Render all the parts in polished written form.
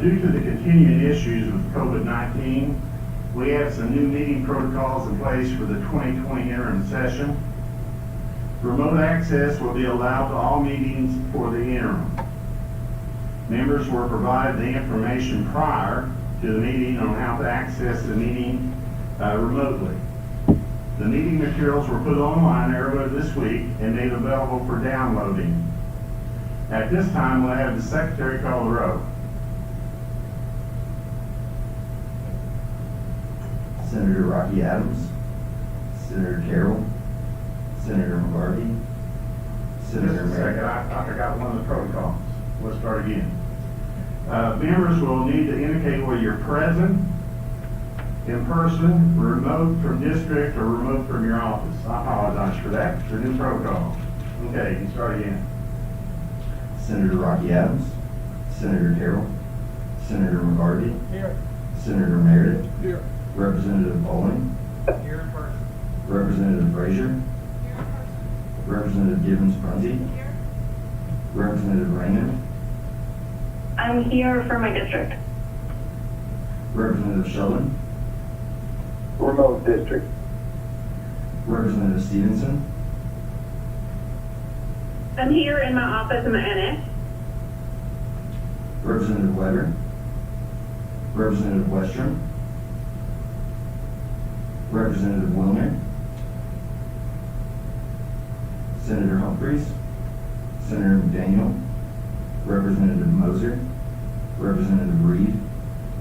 Due to the continuing issues with COVID-19, we have some new meeting protocols in place for the 2020 interim session. Remote access will be allowed to all meetings for the interim. Members were provided the information prior to the meeting on how to access the meeting remotely. The meeting materials were put online earlier this week and made available for downloading. At this time, we'll have the secretary call the roll. Senator Rocky Adams, Senator Carroll, Senator McGarvey, Senator Just a second, Merritt. I forgot one of the protocols. Let's start again. Members will need to indicate whether you're present, in person, remote from district, or remote from your office. I apologize for that. It's a new protocol. Okay, you can start again. Senator Rocky Adams, Senator Carroll, Senator McGarvey, Here. Senator Merritt, Here. Representative Bowling, Here in person. Representative Frazier, Here in person. Representative Gibbons-Prunty, Here. Representative Raymond, I'm here for my district. Representative Sheldon, Remote district. Representative Stevenson, I'm here in my office in the annex. Representative Weber, Representative Westrom, Representative Wilner, Senator Humphreys, Senator McDaniel, Representative Moser, Representative Reed,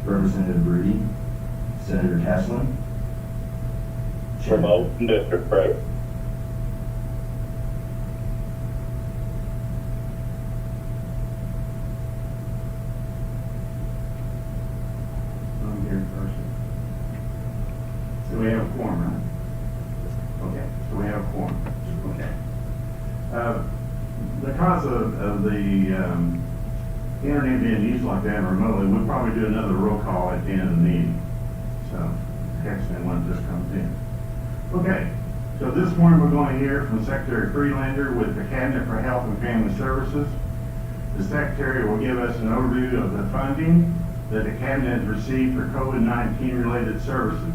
Representative Rudy, Senator Caslin, Remote and district, right? I'm here in person. So we have a quorum, right? Okay, so we have a quorum. Okay. Because of the internet being used like that remotely, we'll probably do another roll call at the end of the meeting. So, catch that one just comes in. Okay, so this morning we're going to hear from Secretary Freelander with the Cabinet for Health and Family Services. The Secretary will give us an overview of the funding that the Cabinet has received for COVID-19 related services.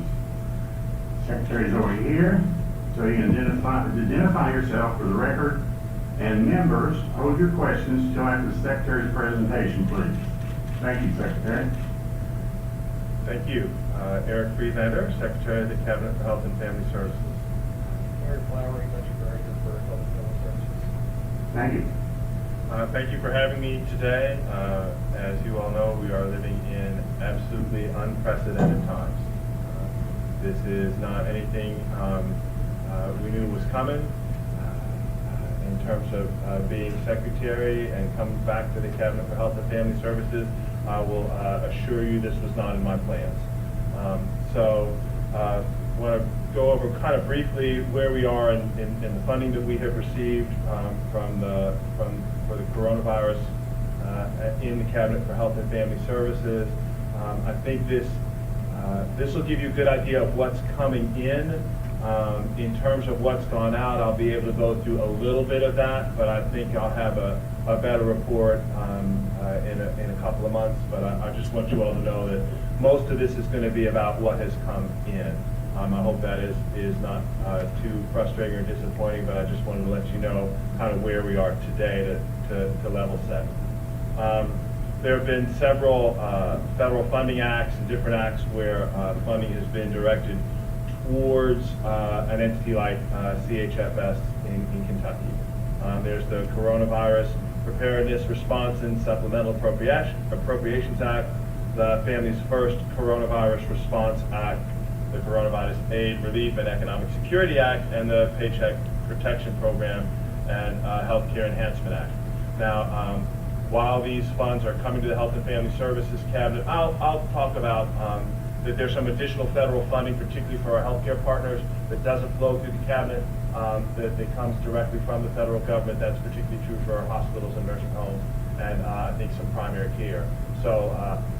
Secretary's over here, so you can identify yourself for the record. And members, hold your questions until after the Secretary's presentation, please. Thank you, Secretary. Thank you. Eric Friedlander, Secretary of the Cabinet for Health and Family Services. Eric Flowery, Budget Director for Health and Family Services. Thank you. Thank you for having me today. As you all know, we are living in absolutely unprecedented times. This is not anything we knew was coming. In terms of being Secretary and coming back to the Cabinet for Health and Family Services, I will assure you this was not in my plans. I want to go over kind of briefly where we are in the funding that we have received for the coronavirus in the Cabinet for Health and Family Services. I think this will give you a good idea of what's coming in. In terms of what's gone out, I'll be able to go through a little bit of that, but I think I'll have a better report in a couple of months. But I just want you all to know that most of this is going to be about what has come in. I hope that is not too frustrating or disappointing, but I just wanted to let you know kind of where we are today to level set. There have been several federal funding acts and different acts where funding has been directed towards an entity like CHFS in Kentucky. There's the Coronavirus Preparedness, Response, and Supplemental Appropriations Act, the Families First Coronavirus Response Act, the Coronavirus Aid, Relief, and Economic Security Act, and the Paycheck Protection Program and Healthcare Enhancement Act. Now, while these funds are coming to the Health and Family Services Cabinet, I'll talk about that there's some additional federal funding, particularly for our healthcare partners, that doesn't flow through the cabinet, that comes directly from the federal government. That's particularly true for our hospitals and nursing homes, and I think some primary care. So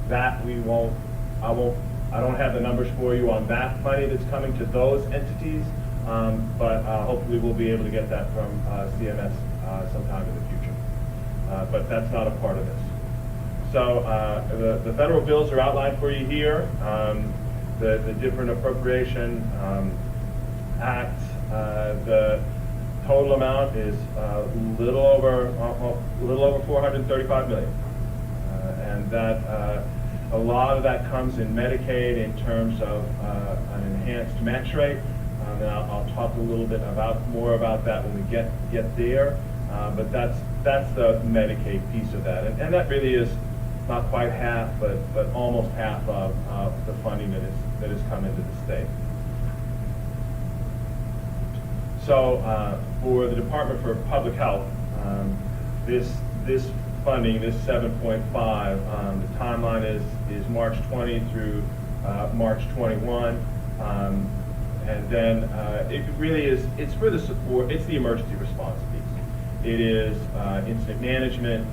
that I don't have the numbers for you on that money that's coming to those entities, but hopefully we'll be able to get that from CMS sometime in the future. But that's not a part of this. So the federal bills are outlined for you here. The different appropriation acts. The total amount is a little over 435 million, and that a lot of that comes in Medicaid in terms of an enhanced match rate. And I'll talk a little bit more about that when we get there. But that's the Medicaid piece of that, and that really is not quite half, but almost half of the funding that has come into the state. So for the Department for Public Health, this funding, this 7.5, the timeline is March 20 through March 21. And then it really is, it's for the support, it's the emergency response piece. It is incident management,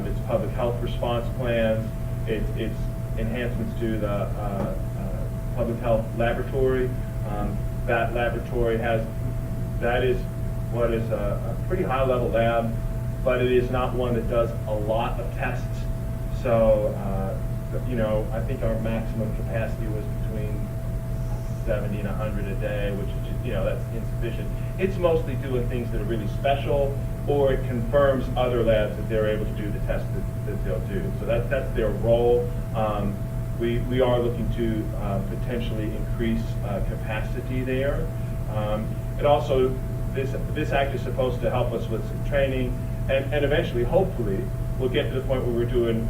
it's public health response plans, it's enhancements to the public health laboratory. That laboratory that is what is a pretty high level lab, but it is not one that does a lot of tests. So, I think our maximum capacity was between 70 and 100 a day, which is just, that's insufficient. It's mostly doing things that are really special, or it confirms other labs that they're able to do the tests that they'll do. So that's their role. We are looking to potentially increase capacity there. It also, this act is supposed to help us with some training, and eventually, hopefully, we'll get to the point where we're doing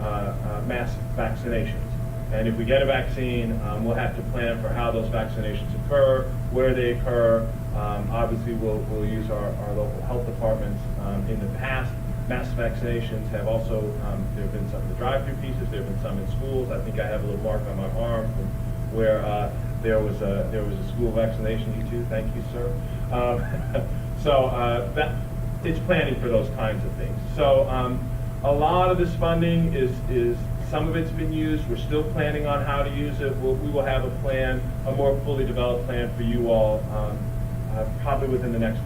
mass vaccinations. And if we get a vaccine, we'll have to plan for how those vaccinations occur, where they occur. Obviously, we'll use our local health departments. In the past, mass vaccinations have also, there have been some of the drive-through pieces, there have been some in schools. I think I have a little mark on my arm from where there was a school vaccination. You too, thank you, sir. So that it's planning for those kinds of things. So a lot of this funding is some of it's been used. We're still planning on how to use it. We will have a plan, a more fully developed plan for you all, probably within the next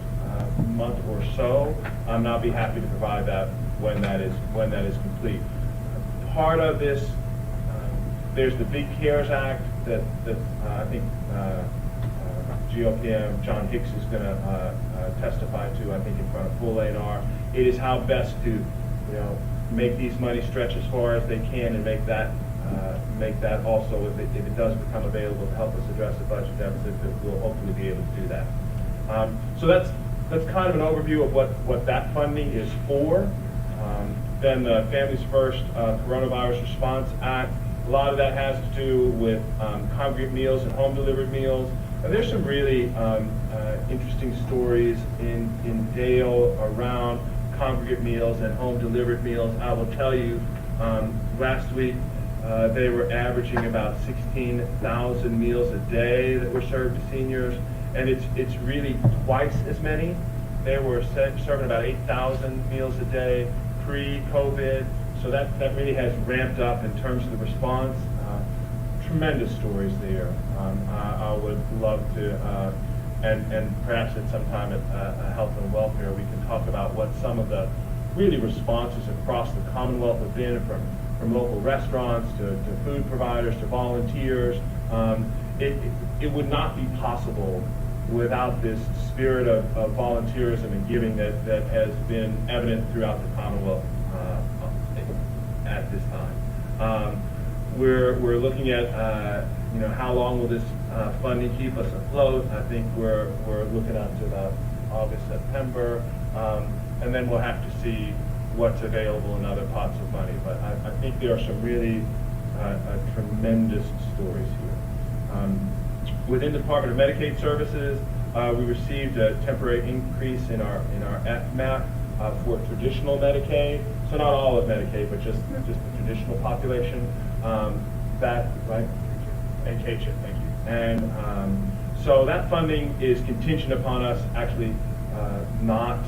month or so. And I'll be happy to provide that when that is complete. Part of this, there's the Big CARES Act that I think GOPM John Hicks is going to testify to, I think, in front of full A&R. It is how best to, make these money stretch as far as they can, and make that also, if it does become available to help us address the budget deficit, that we'll hopefully be able to do that. So that's kind of an overview of what that funding is for. Then the Families First Coronavirus Response Act, a lot of that has to do with congregate meals and home delivered meals. And there's some really interesting stories in Dale around congregate meals and home delivered meals. I will tell you, last week they were averaging about 16,000 meals a day that were served to seniors, and it's really twice as many. They were serving about 8,000 meals a day pre-COVID, so that really has ramped up in terms of the response. Tremendous stories there. I would love to, and perhaps at some time at Health and Welfare, we can talk about what some of the really responses across the Commonwealth have been, from local restaurants to food providers to volunteers. It would not be possible without this spirit of volunteerism and giving that has been evident throughout the Commonwealth at this time. We're looking at how long will this funding keep us afloat. I think we're looking out to about August, September, and then we'll have to see what's available in other pots of money. But I think there are some really tremendous stories here. Within the Department of Medicaid Services, we received a temporary increase in our FMAP for traditional Medicaid. So not all of Medicaid, but just the traditional population. That, right? And KCHIP, thank you. And so that funding is contingent upon us actually not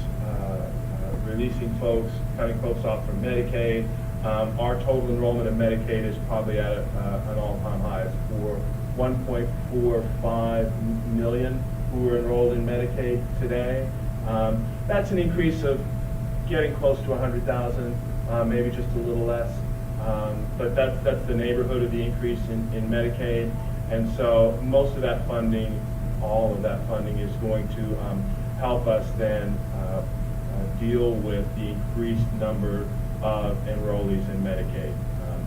releasing folks, cutting folks off from Medicaid. Our total enrollment in Medicaid is probably at an all-time high. It's for 1.45 million who are enrolled in Medicaid today. That's an increase of getting close to 100,000, maybe just a little less. but that's the neighborhood of the increase in Medicaid. And so most of that funding, all of that funding is going to help us then deal with the increased number of enrollees in Medicaid.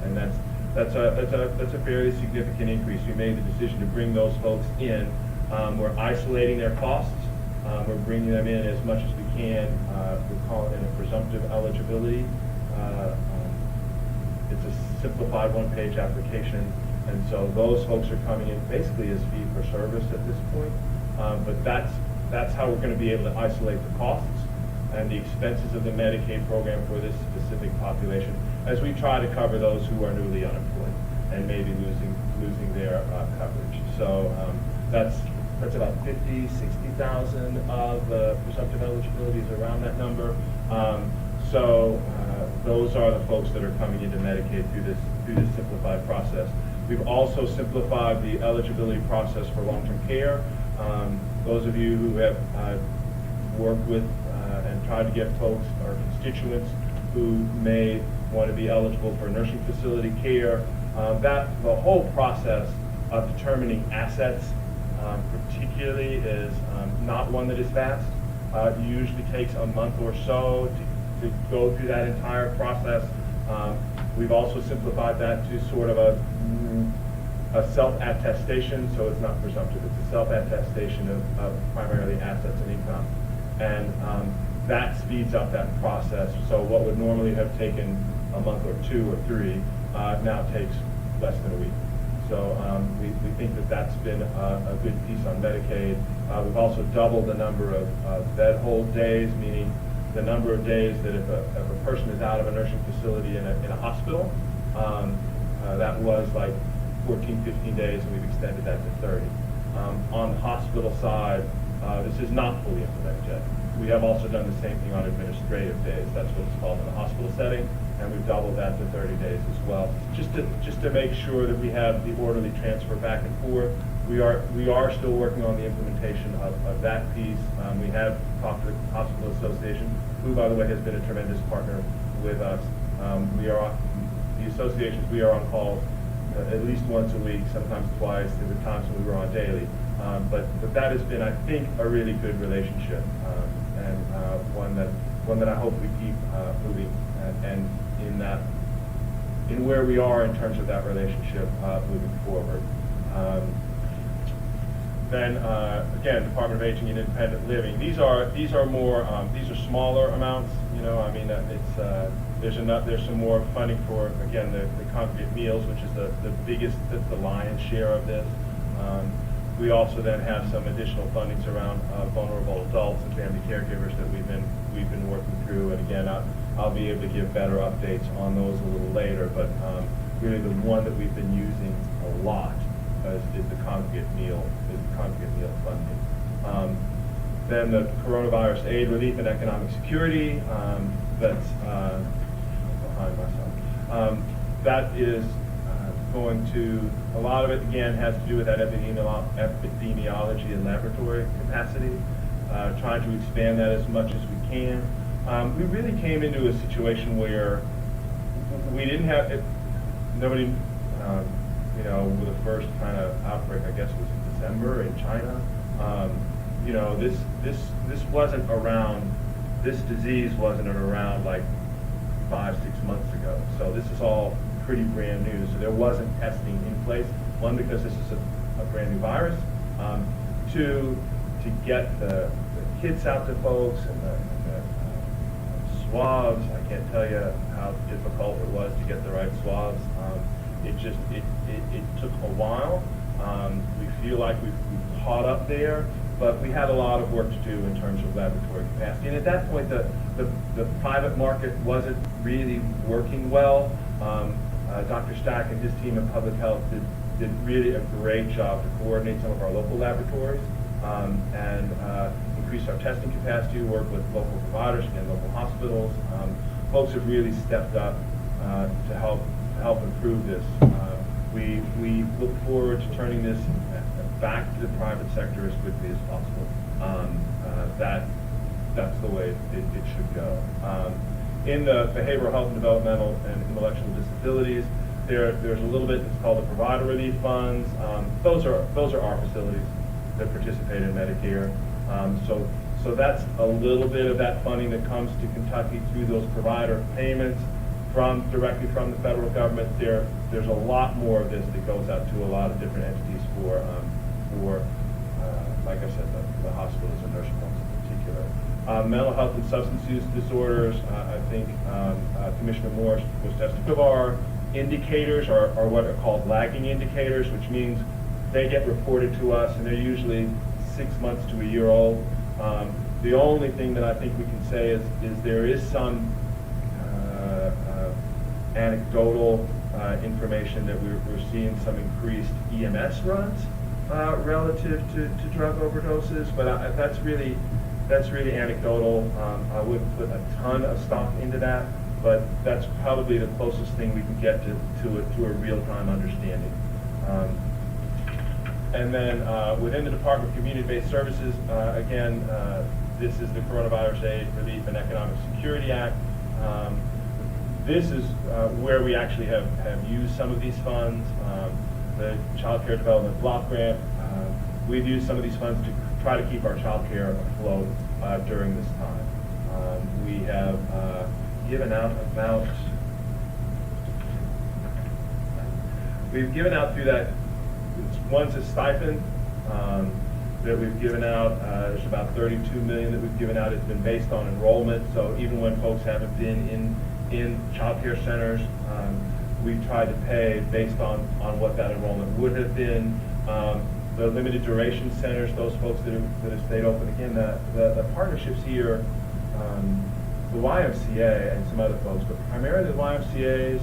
And that's a fairly significant increase. We made the decision to bring those folks in. We're isolating their costs. We're bringing them in as much as we can. We call it in a presumptive eligibility. It's a simplified one-page application. And so those folks are coming in basically as fee for service at this point. But that's how we're going to be able to isolate the costs and the expenses of the Medicaid program for this specific population as we try to cover those who are newly unemployed and maybe losing their coverage. So that's about 60,000 of presumptive eligibility is around that number. So those are the folks that are coming into Medicaid through this simplified process. We've also simplified the eligibility process for long-term care. Those of you who have worked with and tried to get folks or constituents who may want to be eligible for nursing facility care, the whole process of determining assets particularly is not one that is fast. It usually takes a month or so to go through that entire process. We've also simplified that to sort of a self-attestation, so it's not presumptive, it's a self-attestation of primarily assets and income. And that speeds up that process. So what would normally have taken a month or 2 or 3 now takes less than a week. So we think that that's been a good piece on Medicaid. We've also doubled the number of bed hold days, meaning the number of days that if a person is out of a nursing facility in a hospital, that was like 14, 15 days, and we've extended that to 30. On the hospital side, this is not fully implemented yet. We have also done the same thing on administrative days. That's what it's called in the hospital setting, and we've doubled that to 30 days as well, just to make sure that we have the orderly transfer back and forth. We are still working on the implementation of that piece. We have talked to the Hospital Association, who, by the way, has been a tremendous partner with us. The associations, we are on calls at least once a week, sometimes twice. There were times when we were on daily. But that has been, I think, a really good relationship, and one that I hope we keep moving, and in where we are in terms of that relationship moving forward. Then again, Department of Aging and Independent Living. These are more these are smaller amounts. You know, I mean, there's some more funding for, again, the congregate meals, which is the biggest, the lion's share of this. We also then have some additional fundings around vulnerable adults and family caregivers that we've been working through. And again, I'll be able to give better updates on those a little later. But really, the one that we've been using a lot is the congregate meal funding. Then the coronavirus aid, relief, and economic security. That's behind myself. That is going to, a lot of it again has to do with that epidemiology and laboratory capacity, trying to expand that as much as we can. We really came into a situation where we didn't have it, nobody, with the first kind of outbreak, I guess, was in December in China. This wasn't around, this disease wasn't around like 5-6 months ago. So this is all pretty brand new. So there wasn't testing in place. One, because this is a brand new virus. Two, to get the kits out to folks and the swabs. I can't tell you how difficult it was to get the right swabs. It took a while. We feel like we've caught up there, but we had a lot of work to do in terms of laboratory capacity. And at that point, the private market wasn't really working well. Dr. Stack and his team in public health did really a great job to coordinate some of our local laboratories and increase our testing capacity, work with local providers and local hospitals. Folks have really stepped up to help improve this. We look forward to turning this back to the private sector as quickly as possible. That's the way it should go. In the behavioral health and developmental and intellectual disabilities, there's a little bit that's called the provider relief funds. Those are our facilities that participate in Medicare. So that's a little bit of that funding that comes to Kentucky through those provider payments directly from the federal government. There's a lot more of this that goes out to a lot of different entities for like I said, the hospitals and nursing homes in particular. Mental health and substance use disorders, I think Commissioner Morris was testing. Two of our indicators are what are called lagging indicators, which means they get reported to us, and they're usually 6 months to a year old. The only thing that I think we can say is there is some anecdotal information that we're seeing some increased EMS runs relative to drug overdoses, but that's really anecdotal. I wouldn't put a ton of stock into that, but that's probably the closest thing we can get to a real-time understanding. And then within the Department of Community-Based Services, again, this is the Coronavirus Aid, Relief, and Economic Security Act. This is where we actually have used some of these funds. The Child Care Development Block Grant, we've used some of these funds to try to keep our child care afloat during this time. We have given out we've given out through that, one's a stipend that we've given out. There's about $32 million that we've given out. It's been based on enrollment, so even when folks haven't been in child care centers, we've tried to pay based on what that enrollment would have been. The limited duration centers, those folks that have stayed open, again, the partnerships here, the YMCA and some other folks, but primarily the YMCA's,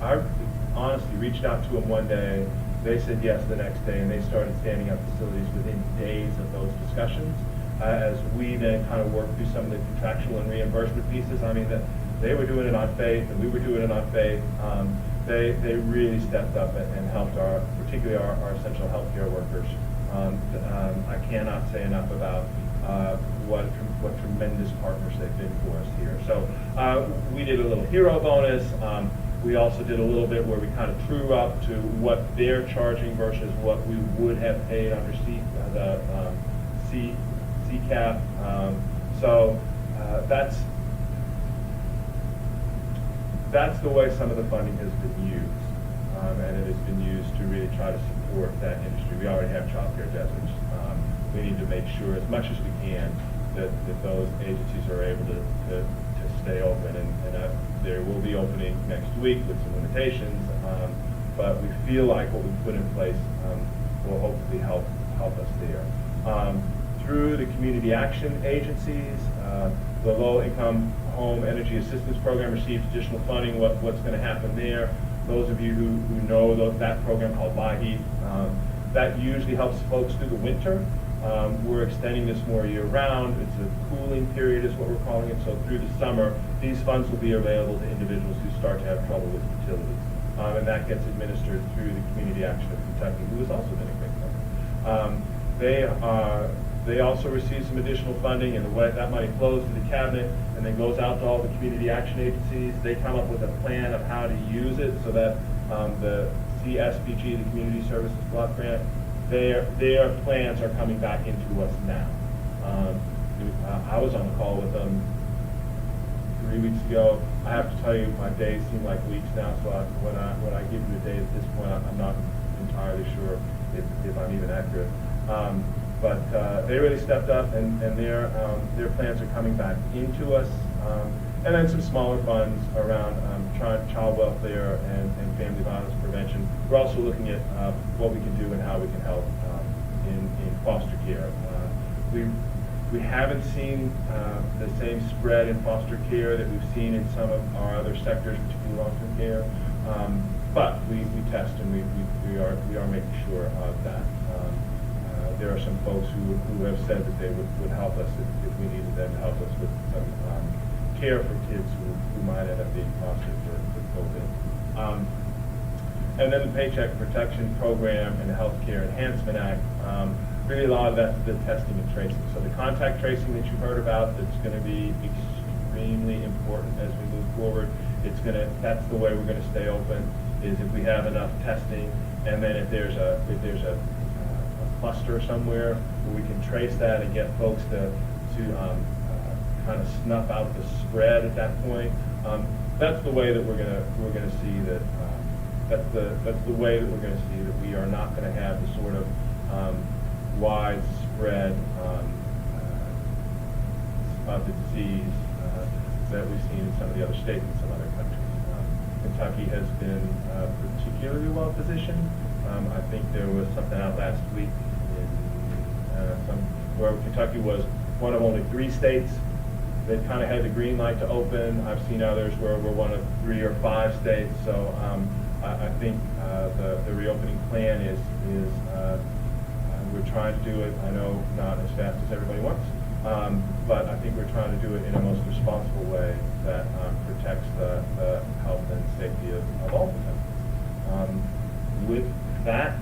I honestly reached out to them one day. They said yes the next day, and they started standing up facilities within days of those discussions. As we then kind of worked through some of the contractual and reimbursement pieces, I mean, they were doing it on faith, and we were doing it on faith. They really stepped up and helped particularly our essential healthcare workers. I cannot say enough about what tremendous partners they've been for us here. So we did a little hero bonus. We also did a little bit where we kind of true up to what they're charging versus what we would have paid under CCAP. So that's the way some of the funding has been used, and it has been used to really try to support that industry. We already have child care deserts. We need to make sure as much as we can that those agencies are able to stay open, and there will be opening next week with some limitations, but we feel like what we've put in place will hopefully help us there. Through the community action agencies, the low-income home energy assistance program received additional funding. What's going to happen there? Those of you who know that program called LIHEAP, that usually helps folks through the winter. We're extending this more year-round. It's a cooling period is what we're calling it. So through the summer, these funds will be available to individuals who start to have trouble with utilities. And that gets administered through the Community Action of Kentucky, who has also been a great partner. They also received some additional funding, and the way that money flows to the cabinet and then goes out to all the community action agencies. They come up with a plan of how to use it so that the CSBG, the Community Services Block Grant, their plans are coming back into us now. I was on a call with them 3 weeks ago. I have to tell you, my days seem like weeks now, so when I give you a date at this point, I'm not entirely sure if I'm even accurate. But they really stepped up, and their plans are coming back into us. And then some smaller funds around child welfare and family violence prevention. We're also looking at what we can do and how we can help in foster care. We haven't seen the same spread in foster care that we've seen in some of our other sectors, particularly long-term care. But we test, and we are making sure of that. There are some folks who have said that they would help us if we needed them to help us with some care for kids who might end up being fostered for COVID. And then the Paycheck Protection Program and the Healthcare Enhancement Act, really a lot of that's the testing and tracing. So the contact tracing that you heard about that's going to be extremely important as we move forward. That's the way we're gonna stay open, is if we have enough testing, and then if there's a cluster somewhere where we can trace that and get folks to kind of snuff out the spread at that point. That's the way that we're gonna see that. That's the way that we're going to see that we are not going to have the sort of widespread of the disease that we've seen in some of the other states and some other countries. Kentucky has been particularly well positioned. I think there was something out last week where Kentucky was one of only 3 states that kind of had the green light to open. I've seen others where we're one of 3 or 5 states. So I think the reopening plan is we're trying to do it, I know not as fast as everybody wants, but I think we're trying to do it in a most responsible way that protects the health and safety of all of them. With that,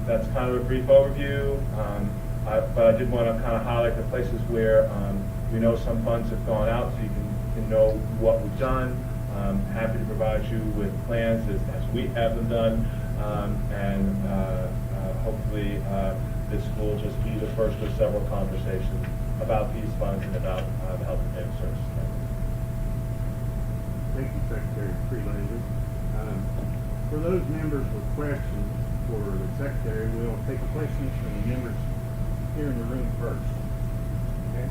that's kind of a brief overview, but I did want to kind of highlight the places where we know some funds have gone out, so you can know what we've done. Happy to provide you with plans as we have them done, and hopefully this will just be the first of several conversations about these funds and about the Health and Family Services. Thank you, Secretary Freelander. For those members with questions for the Secretary, we'll take questions from the members here in the room first. Okay?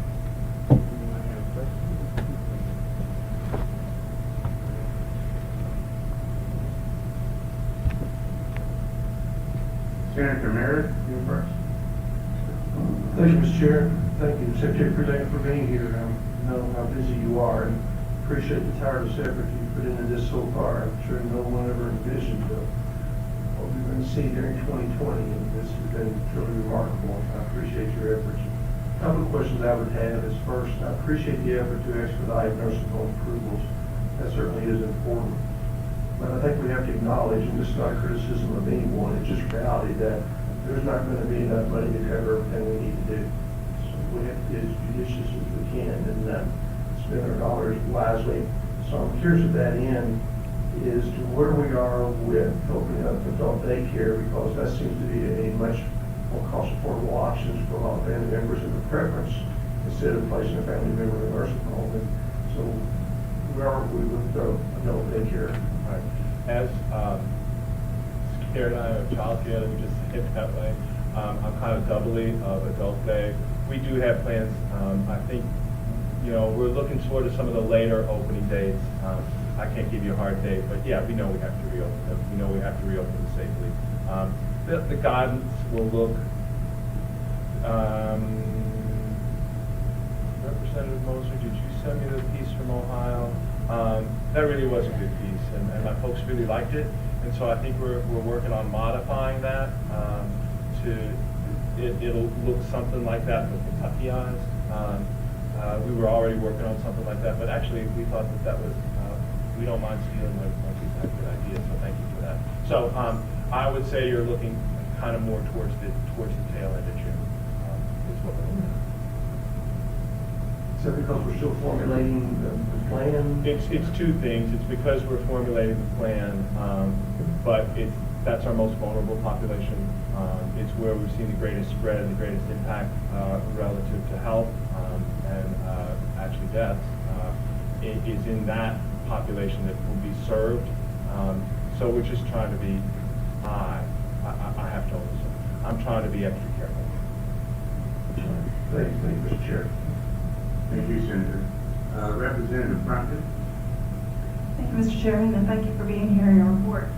Anyone have questions? Senator Merritt, you first. Thank you, Mr. Chair. Thank you, Secretary Freelander, for being here. I know how busy you are, and appreciate the tireless effort you put into this so far. I'm sure no one ever envisioned what we're going to see during 2020, and this has been truly remarkable. I appreciate your efforts. A couple of questions I would have is, first, I appreciate the effort to expedite nursing home approvals. That certainly is important. But I think we have to acknowledge, and this is not a criticism of anyone, it's just reality, that there's not going to be enough money to cover everything we need to do. So we have to be as judicious as we can and spend our dollars wisely. So I'm curious at that end is to where we are with opening up adult daycare, because that seems to be a much more cost affordable option for a lot of family members and a preference instead of placing a family member in a nursing home. And so where are we with adult daycare? Right. As Karen and I are child care, let me just say it that way. I'm kind of doubly of adult day. We do have plans. I think, we're looking toward some of the later opening dates. I can't give you a hard date, but yeah, we know we have to reopen them. We know we have to reopen them safely. The guidance will look. Representative Moser, did you send me the piece from Ohio? That really was a good piece, and my folks really liked it, and so I think we're working on modifying that it'll look something like that with Kentucky eyes. We were already working on something like that, but actually we thought that was, we don't mind stealing when people have good ideas, so thank you for that. So I would say you're looking kind of more towards the tail end of June, is what we're looking at. Is that because we're still formulating the plan? It's 2 things. It's because we're formulating the plan, but that's our most vulnerable population. It's where we've seen the greatest spread and the greatest impact relative to health and actually deaths. It is in that population that will be served. So we're just trying to be, I have to always say, I'm trying to be extra careful. Thank you, Mr. Chair. Thank you, Senator. Representative Crockett. Thank you, Mr. Chairman, and thank you for being here in your report.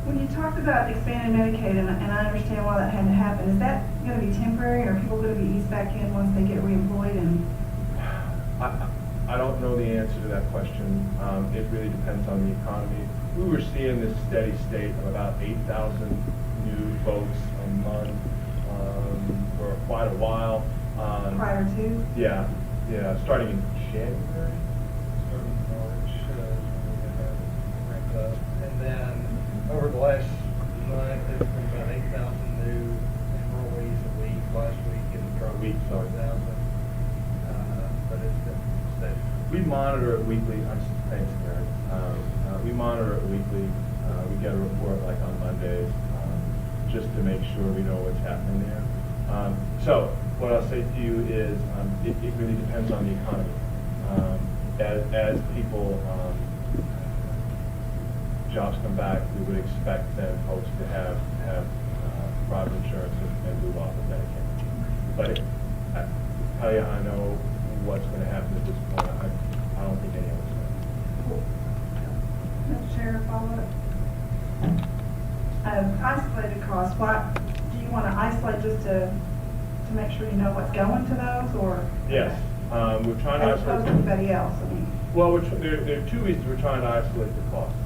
When you talked about expanding Medicaid, and I understand why that had to happen, is that going to be temporary, or are people going to be eased back in once they get reemployed? And I don't know the answer to that question. It really depends on the economy. We were seeing this steady state of about 8,000 new folks a month for quite a while. prior to? Yeah, starting in January. Starting in March, when we had ramped up. And then over the last month, it's been about 8,000 new enrollees a week. Last week it dropped Week, sorry. 4,000. But it's been steady. monitor it weekly. Thanks, Karen. We monitor it weekly. We get a report like on Mondays, just to make sure we know what's happening there. So what I'll say to you is, it really depends on the economy. As people, jobs come back, we would expect then folks to have private insurance and move off of Medicaid. But I tell you, I know what's going to happen at this point. I don't think any of us know. Mr. Chair, follow up. Isolated costs, what, do you want to isolate just to make sure you know what's going to those, or? Yes, we're trying to As opposed to isolate. anybody else, I mean. Well, there are two reasons we're trying to isolate the costs.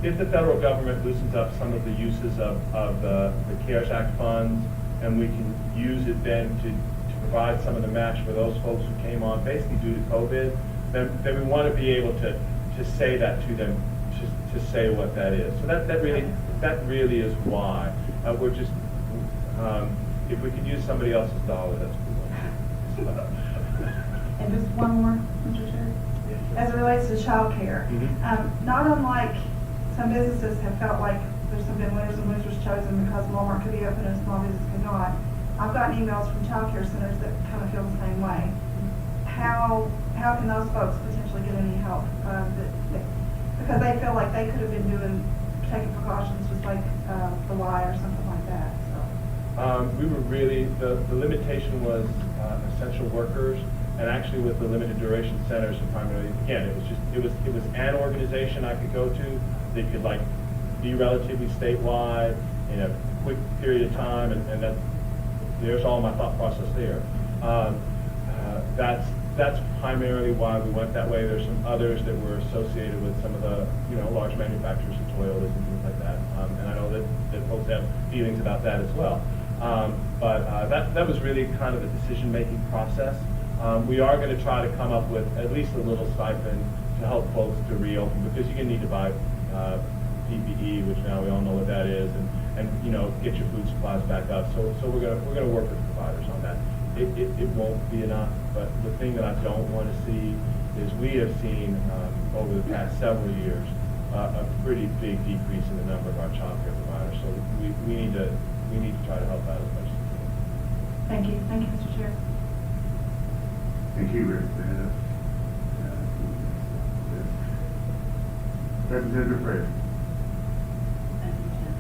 If the federal government loosens up some of the uses of the CARES Act funds, and we can use it then to provide some of the match for those folks who came on basically due to COVID, then we want to be able to say that to them, to say what that is. So that really is why. We're just, if we could use somebody else's dollar, that's cool. And just one more, Mr. Chair. As it relates to childcare, not unlike some businesses have felt like there's some been winners and losers chosen because Walmart could be open and small business could not. I've gotten emails from childcare centers that kind of feel the same way. How can those folks potentially get any help? Because they feel like they could have been taking precautions just like the Y or something like that. So. We were really, the limitation was essential workers, and actually with the limited duration centers, and primarily, again, it was an organization I could go to. They could like be relatively statewide in a quick period of time, and that there's all my thought process there. That's primarily why we went that way. There's some others that were associated with some of the large manufacturers of Toyotas and things like that, and I know that folks have feelings about that as well. But that was really kind of the decision-making process. We are going to try to come up with at least a little stipend to help folks to reopen, because you're going to need to buy PPE, which now we all know what that is, and get your food supplies back up. So we're going to work with providers on that. It won't be enough, but the thing that I don't want to see is we have seen over the past several years a pretty big decrease in the number of our child care providers. So we need to try to help out as much as we can. Thank you, Mr. Chair. Thank you, Rick. Representative Fraser. Thank you, Chair.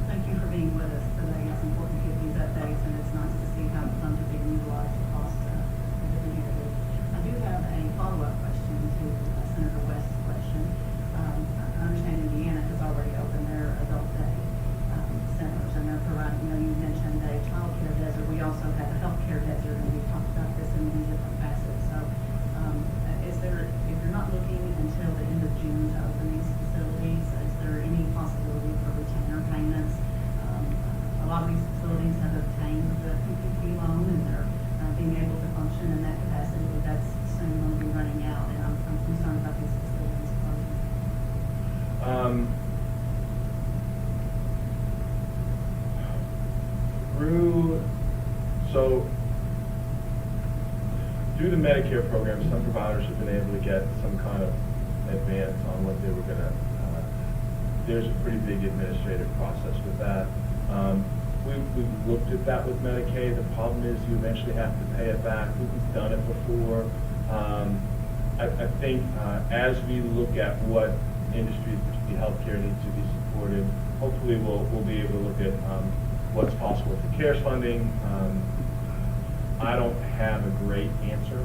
Thank you for being with us today. It's important to get these updates, and it's nice to see how funds are being utilized across different areas. I do have a follow-up question to Senator West's question. I understand Indiana has already opened their adult day centers, and they're providing, you mentioned a child care desert. We also have a healthcare desert, and we've talked about this in many different facets. So if you're not looking until the end of June to open these facilities, is there any possibility for retainer payments? A lot of these facilities have obtained the PPP loan, and they're being able to function in that capacity, but that's soon going to be running out, and I'm concerned about these facilities closing. Through the Medicare program, some providers have been able to get some kind of advance on what they were going to, there's a pretty big administrative process with that. We've looked at that with Medicaid. The problem is you eventually have to pay it back. We've done it before. I think as we look at what industries, particularly healthcare, needs to be supported, hopefully we'll be able to look at what's possible for CARES funding. I don't have a great answer,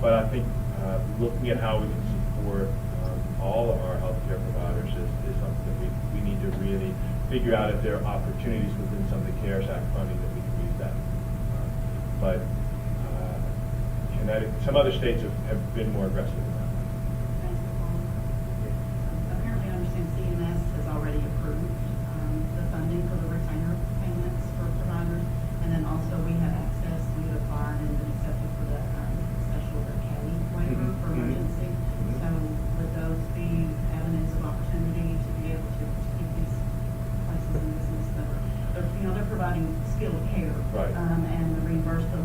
but I think looking at how we can support all of our healthcare providers is something that we need to really figure out if there are opportunities within some of the CARES Act funding that we can use that. But some other states have been more aggressive in that. Thanks for calling. Apparently, I understand CMS has already approved the funding for the retainer payments for providers, and then also we have access. We have applied and been accepted for the special K waiver for emergency. So would those be avenues of opportunity to be able to keep these places in business that are, they're providing skilled care, Right. And reimburse the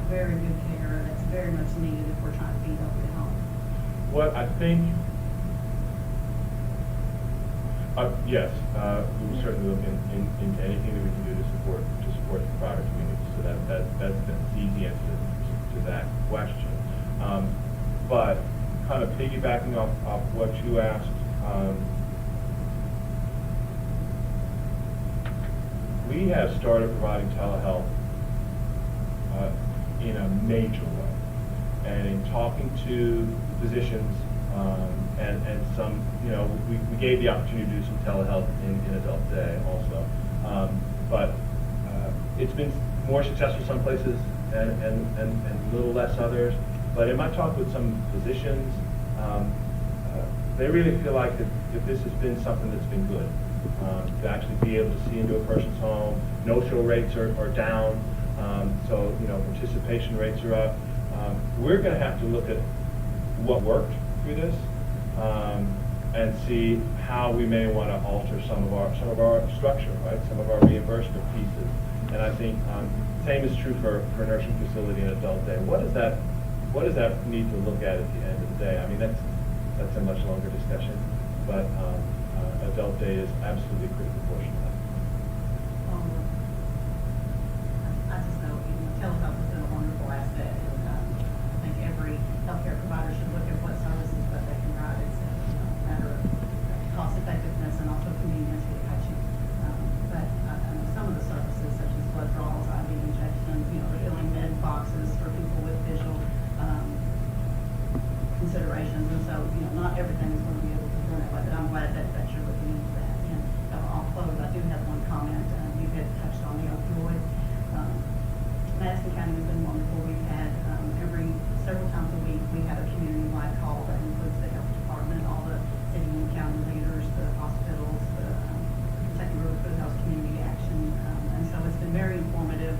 very good care that's very much needed if we're trying to feed healthy at home. What I think, yes, we will certainly look into anything that we can do to support the provider community. So that's the easy answer to that question. But kind of piggybacking off what you asked, we have started providing telehealth in a major way. And in talking to physicians, and some, we gave the opportunity to do some telehealth in Adult Day also. But it's been more successful some places and a little less others. But in my talk with some physicians, they really feel like that this has been something that's been good. To actually be able to see into a person's home, no-show rates are down, so participation rates are up. We're going to have to look at what worked through this and see how we may want to alter some of our structure, right? Some of our reimbursement pieces. And I think same is true for a nursing facility and Adult Day. What does that need to look at the end of the day? I mean, that's a much longer discussion, but Adult Day is absolutely a critical portion of that. I just know, telehealth has been a wonderful asset, and I think every healthcare provider should look at what services that they can provide. It's a matter of cost effectiveness and also convenience for the patient. But I know some of the services, such as blood draws, IV injections, filling med boxes for people with visual considerations, and so not everything is going to be able to be done that way. But I'm glad that you're looking into that. And I'll close. I do have one comment. You had touched on the opioids. Madison County has been wonderful. We've had several times a week, we have a community-wide call that includes the health department, all the city and county leaders, the hospitals, the Kentucky Road Food House Community Action, and so it's been very informative.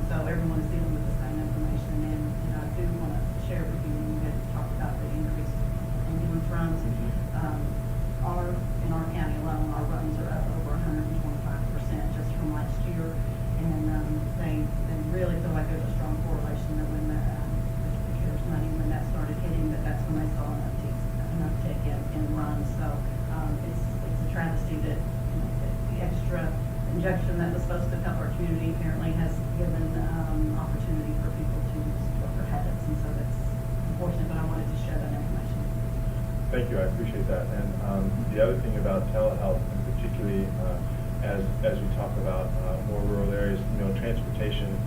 So everyone is dealing with the same information, and I do want to share with you, we had talked about the increased ambulance runs. In our county alone, our runs are up over 125% just from last year, and they really feel like there's a strong correlation that when the CARES money, when that started hitting, that's when they saw an uptick in runs. So it's a travesty that the extra injection that was supposed to help our community apparently has given opportunity for people to support their habits, and so that's unfortunate, but I wanted to share that information. Thank you, I appreciate that. And the other thing about telehealth, and particularly as we talk about more rural areas, transportation.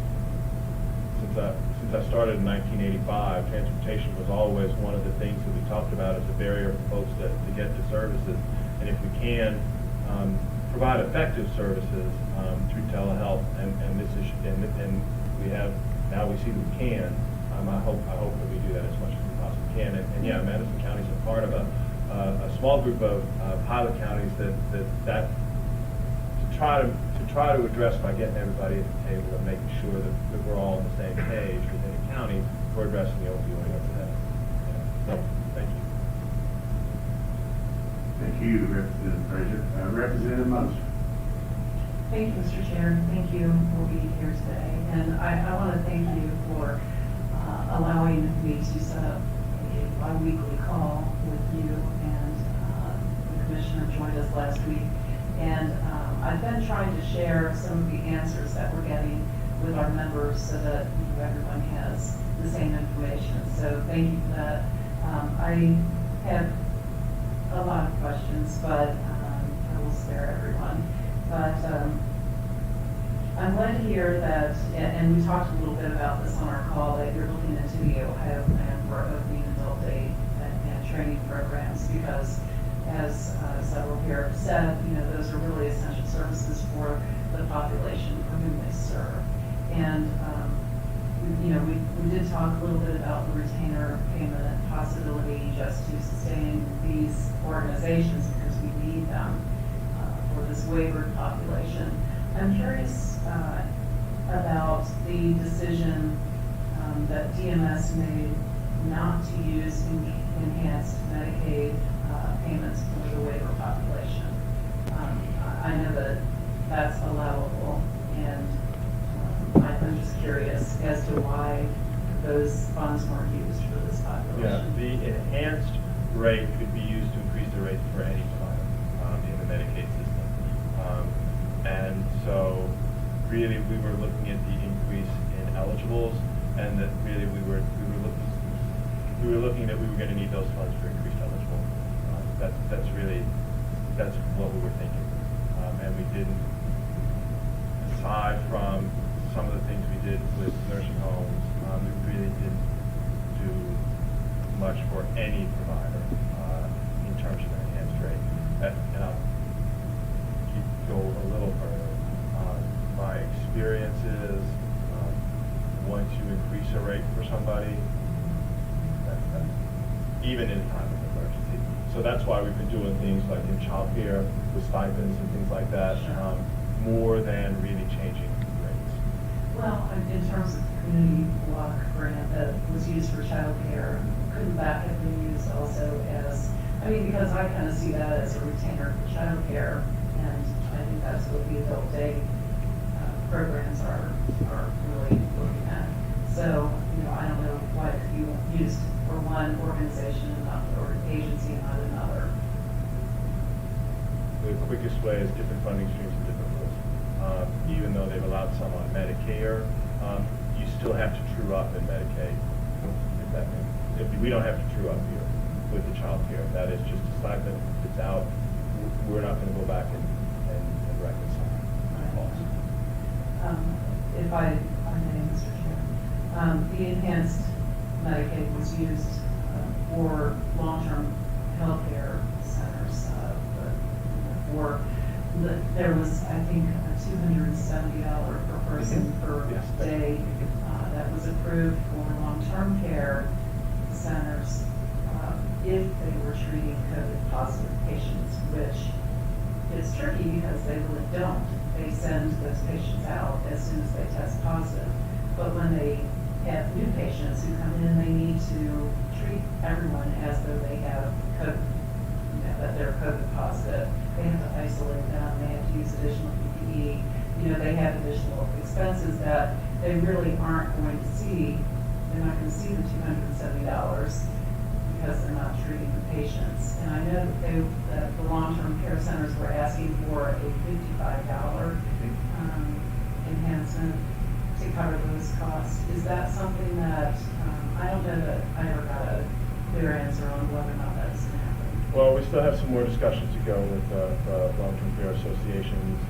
Since I started in 1985, transportation was always one of the things that we talked about as a barrier for folks to get to services. And if we can provide effective services through telehealth, and we have now, we see that we can. I hope that we do that as much as we possibly can. And yeah, Madison County is a part of a small group of pilot counties that to try to address by getting everybody at the table and making sure that we're all on the same page within the county for addressing the opioid epidemic. So, thank you. Thank you, Representative Frazier. Representative Moser. Thank you, Mr. Chair. Thank you for being here today. And I want to thank you for allowing me to set up a bi-weekly call with you, and the commissioner joined us last week. And I've been trying to share some of the answers that we're getting with our members so that everyone has the same information. So thank you for that. I have a lot of questions, but I will spare everyone. But I'm glad to hear that, and we talked a little bit about this on our call, that you're looking into the Ohio plan for opening adult day and training programs, because as several here have said, those are really essential services for the population for whom they serve. And we did talk a little bit about the retainer payment possibility just to sustain these organizations, because we need them for this wavered population. I'm curious about the decision that DMS made not to use enhanced Medicaid payments for the waiver population. I know that that's allowable, and I'm just curious as to why those funds weren't used for this Yeah, population? the enhanced rate could be used to increase the rate for any provider in the Medicaid system. And so really we were looking at the increase in eligibles, and that really we were looking that we were going to need those funds for increased eligible. That's what we were thinking. And we didn't, aside from some of the things we did with nursing homes, we really didn't do much for any provider in terms of an enhanced rate. And I'll go a little further. My experience is once you increase a rate for somebody, that's even in time of emergency. So that's why we've been doing things like in childcare with stipends and things like that, Sure. more than really changing rates. Well, in terms of the community block grant that was used for childcare, couldn't that have been used also as, I mean, because I kind of see that as a retainer for childcare, and I think that's what the adult day programs are really looking at. So, I don't know why it could be used for one organization and not, or agency and not another. The quickest way is different funding streams and different rules. Even though they've allowed some on Medicare, you still have to true up in Medicaid. We don't have to true up here with the child care. That is just a stipend. It's out. We're not going to go back and reconcile costs. If I may, Mr. Chair, the enhanced Medicaid was used for long-term health care centers, there was, I think, a $270 per person per Yes. day that was approved for long-term care centers if they were treating COVID positive patients, which is tricky because they really don't. They send those patients out as soon as they test positive. But when they have new patients who come in, they need to treat everyone as though they have COVID, that they're COVID positive. They have to isolate them, they have to use additional PPE. They have additional expenses that they really aren't going to see. They're not going to see the $270 because they're not treating the patients. And I know that the long-term care centers were asking for a $55 enhancement to cover those costs. Is that something that, I don't know that I ever got a clear answer on whether or not that's going to happen. Well, we still have some more discussions to go with the long-term care associations.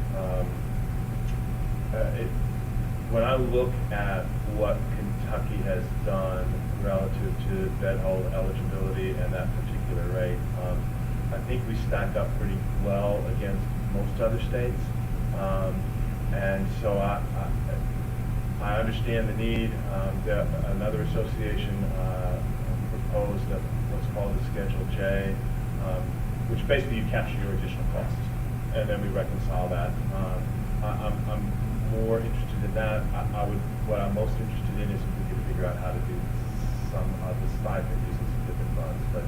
When I look at what Kentucky has done relative to bed hold eligibility and that particular rate, I think we stack up pretty well against most other states. And so I understand the need. Another association proposed what's called the Schedule J, which basically you capture your additional costs, and then we reconcile that. I'm more interested in that. What I'm most interested in is if we can figure out how to do some of the stipend using some different funds, but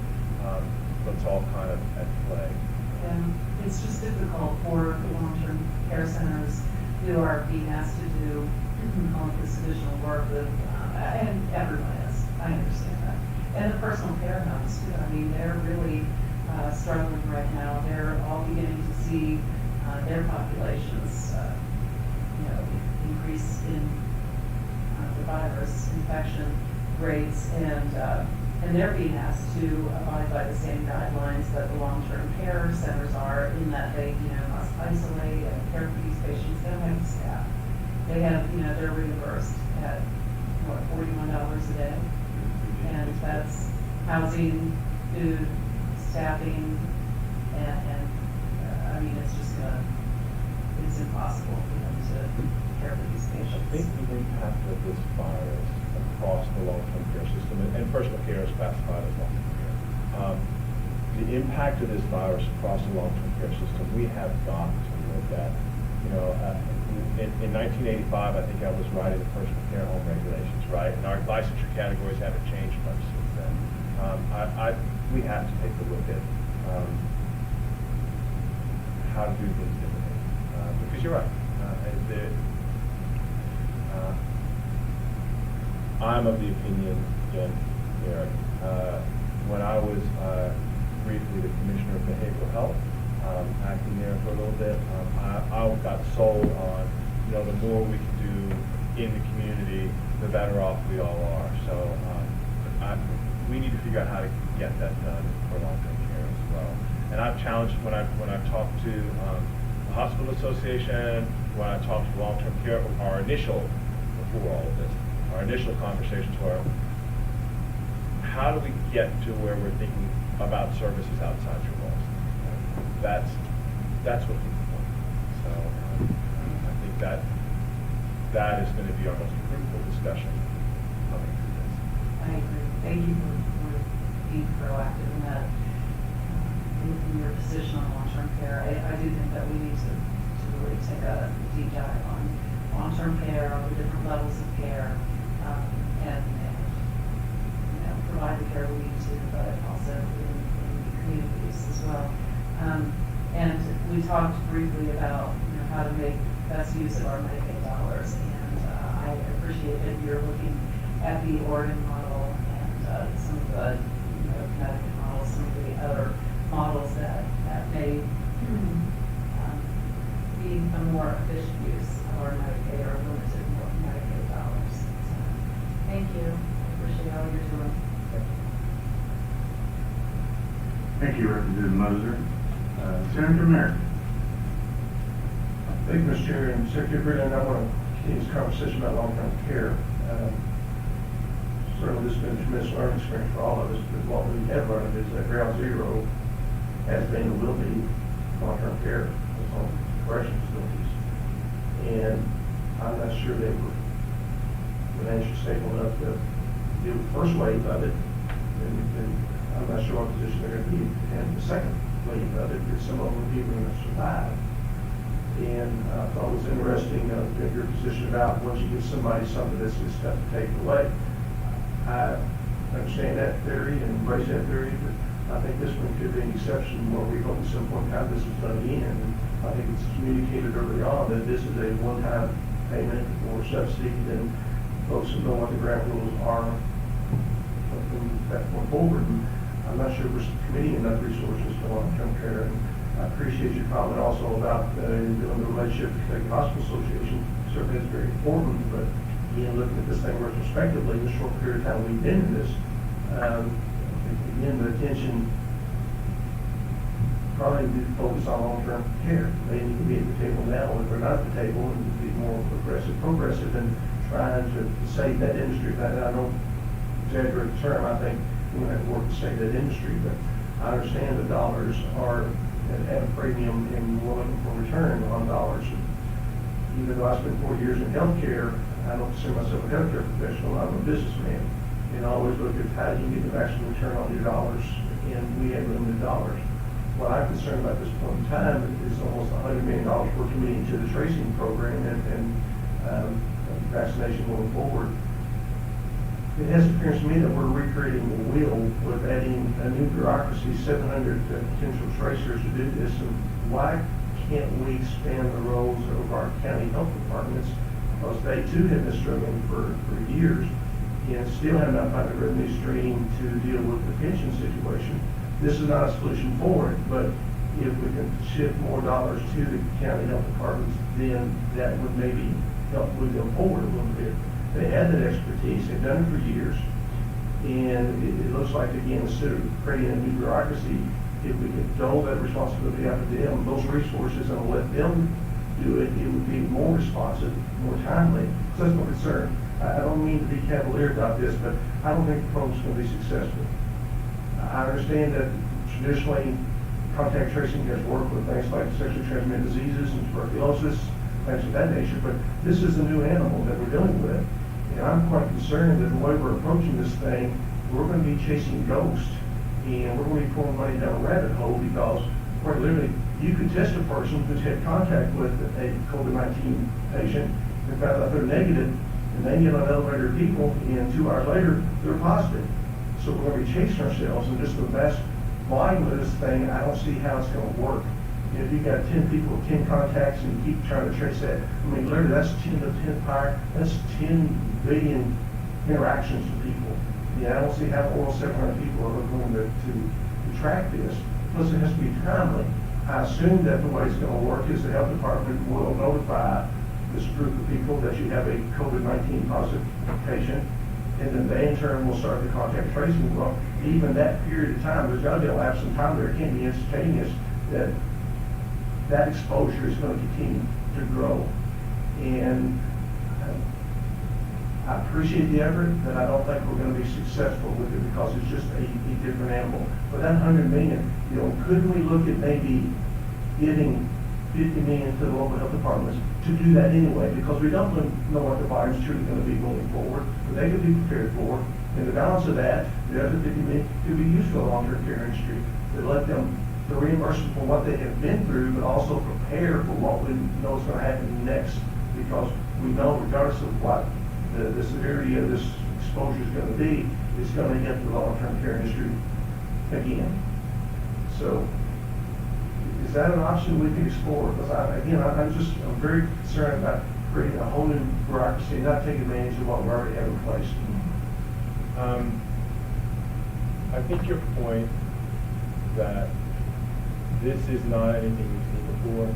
it's all kind of at play. And it's just difficult for the long-term care centers who are being asked to do all of this additional work with, and everyone is, I understand that. And the personal care homes too, I mean, they're really struggling right now. They're all beginning to see their populations, increase in the virus infection rates, and they're being asked to abide by the same guidelines that the long-term care centers are, in that they, must isolate and care for these patients. They don't have staff. They have, they're reimbursed at, $41 a day. And that's housing, food, staffing, and I mean, it's impossible for them to care for these I patients. think the impact of this virus across the long-term care system, and personal care is classified as long-term care. The impact of this virus across the long-term care system, we have got to look at. In 1985, I think I was writing the personal care home regulations, right? And our licensure categories haven't changed much since then. We have to take a look at how to do things differently. Because you're right. I'm of the opinion, again, Eric, when I was briefly the Commissioner of Behavioral Health, acting there for a little bit, I got sold on, the more we can do in the community, the better off we all are. So we need to figure out how to get that done for long-term care as well. And I've challenged, when I've talked to the Hospital Association, when I talked to long-term care, our initial, before all of this, our initial conversations were, how do we get to where we're thinking about services outside your walls? That's what we want. So I think that is going to be our most fruitful discussion coming through this. I agree. Thank you for being proactive in that, in your position on long-term care. I do think that we need to really take a deep dive on long-term care, on the different levels of care, and provide the care we need to, but also in the communities as well. And we talked briefly about how to make best use of our Medicaid dollars, and I appreciate that you're looking at the Oregon model and some of the Connecticut models, some of the other models that may be a more efficient use of our Medicaid or limited more Medicaid dollars. So, thank you. I appreciate all you're doing. Thank you, Representative Moser. Senator Merrick. Thank you, Mr. Chair, and Secretary Britton. I want to continue this conversation about long-term care. Certainly this has been a tremendous learning experience for all of us, but what we have learned is that ground zero has been and will be long-term care on correctional facilities. And I'm not sure they were financially stable enough to deal with the first wave of it. And I'm not sure what position they're going to be in the second wave of it, because some of them will be going to survive. And I thought it was interesting your position about once you give somebody something that's just tough to take away. I understand that theory and embrace that theory, but I think this one could be an exception where we hope at some point in time this is done again. And I think it's communicated early on that this is a one-time payment or subsidy, and folks will know what the ground rules are from that point forward. And I'm not sure we're committing enough resources to long-term care. And I appreciate your comment also about doing the relationship with the Hospital Association. Certainly it's very important, but again, looking at this thing retrospectively, in the short period of time we've been in this, again, the attention probably need to focus on long-term care. They need to be at the table now, if they're not at the table, and be more progressive than trying to save that industry. I don't exaggerate the term. I think we're going to have to work to save that industry, but I understand the dollars are at a premium and we're looking for return on dollars. Even though I spent 4 years in healthcare, I don't consider myself a healthcare professional. I'm a businessman, and I always look at how you get the maximum return on your dollars, and we have limited dollars. What I'm concerned about this point in time is almost $100 million we're committing to the tracing program and vaccination going forward. It has appearance to me that we're recreating the wheel with adding a new bureaucracy, 700 potential tracers to do this. And why can't we expand the roles of our county health departments? Because they too have been struggling for years and still have not found a revenue stream to deal with the pension situation. This is not a solution for it, but if we can shift more dollars to the county health departments, then that would maybe help move them forward a little bit. They had that expertise, they've done it for years, and it looks like, again, instead of creating a new bureaucracy, if we could dole that responsibility out to them, those resources, and let them do it, it would be more responsive, more timely. So that's my concern. I don't mean to be cavalier about this, but I don't think the program's going to be successful. I understand that traditionally contact tracing has worked with things like sexually transmitted diseases and tuberculosis, things of that nature, but this is a new animal that we're dealing with. And I'm quite concerned that the way we're approaching this thing, we're going to be chasing ghosts, and we're going to be pulling money down a rabbit hole, because quite literally, you could test a person who's had contact with a COVID-19 patient and found out they're negative, and they get on an elevator of people, and 2 hours later, they're positive. So we're going to be chasing ourselves, and just the vast volume of this thing, I don't see how it's going to work. And if you've got 10 people with 10 contacts and you keep trying to trace that, I mean, literally, that's 10 to the 10th power, that's 10 billion interactions with people. Yeah, I don't see how all 700 people are going to track this. Plus, it has to be timely. I assume that the way it's going to work is the health department will notify this group of people that you have a COVID-19 positive patient, and then they in turn will start the contact tracing. Well, even that period of time, there's got to be a lapse in time there. It can't be instantaneous that that exposure is going to continue to grow. And I appreciate the effort, but I don't think we're going to be successful with it because it's just a different animal. But that 100 million, couldn't we look at maybe giving 50 million to the local health departments to do that anyway? Because we don't know what the volume's truly going to be going forward, but they could be prepared for. And the balance of that, the other 50 million, could be used for the long-term care industry to let them the reimbursement for what they have been through, but also prepare for what we know is going to happen next. Because we know, regardless of what the severity of this exposure is going to be, it's going to hit the long-term care industry again. So, is that an option we can explore? Because I'm very concerned about creating a whole new bureaucracy and not taking advantage of what we already have in place. I think your point that this is not anything we've seen before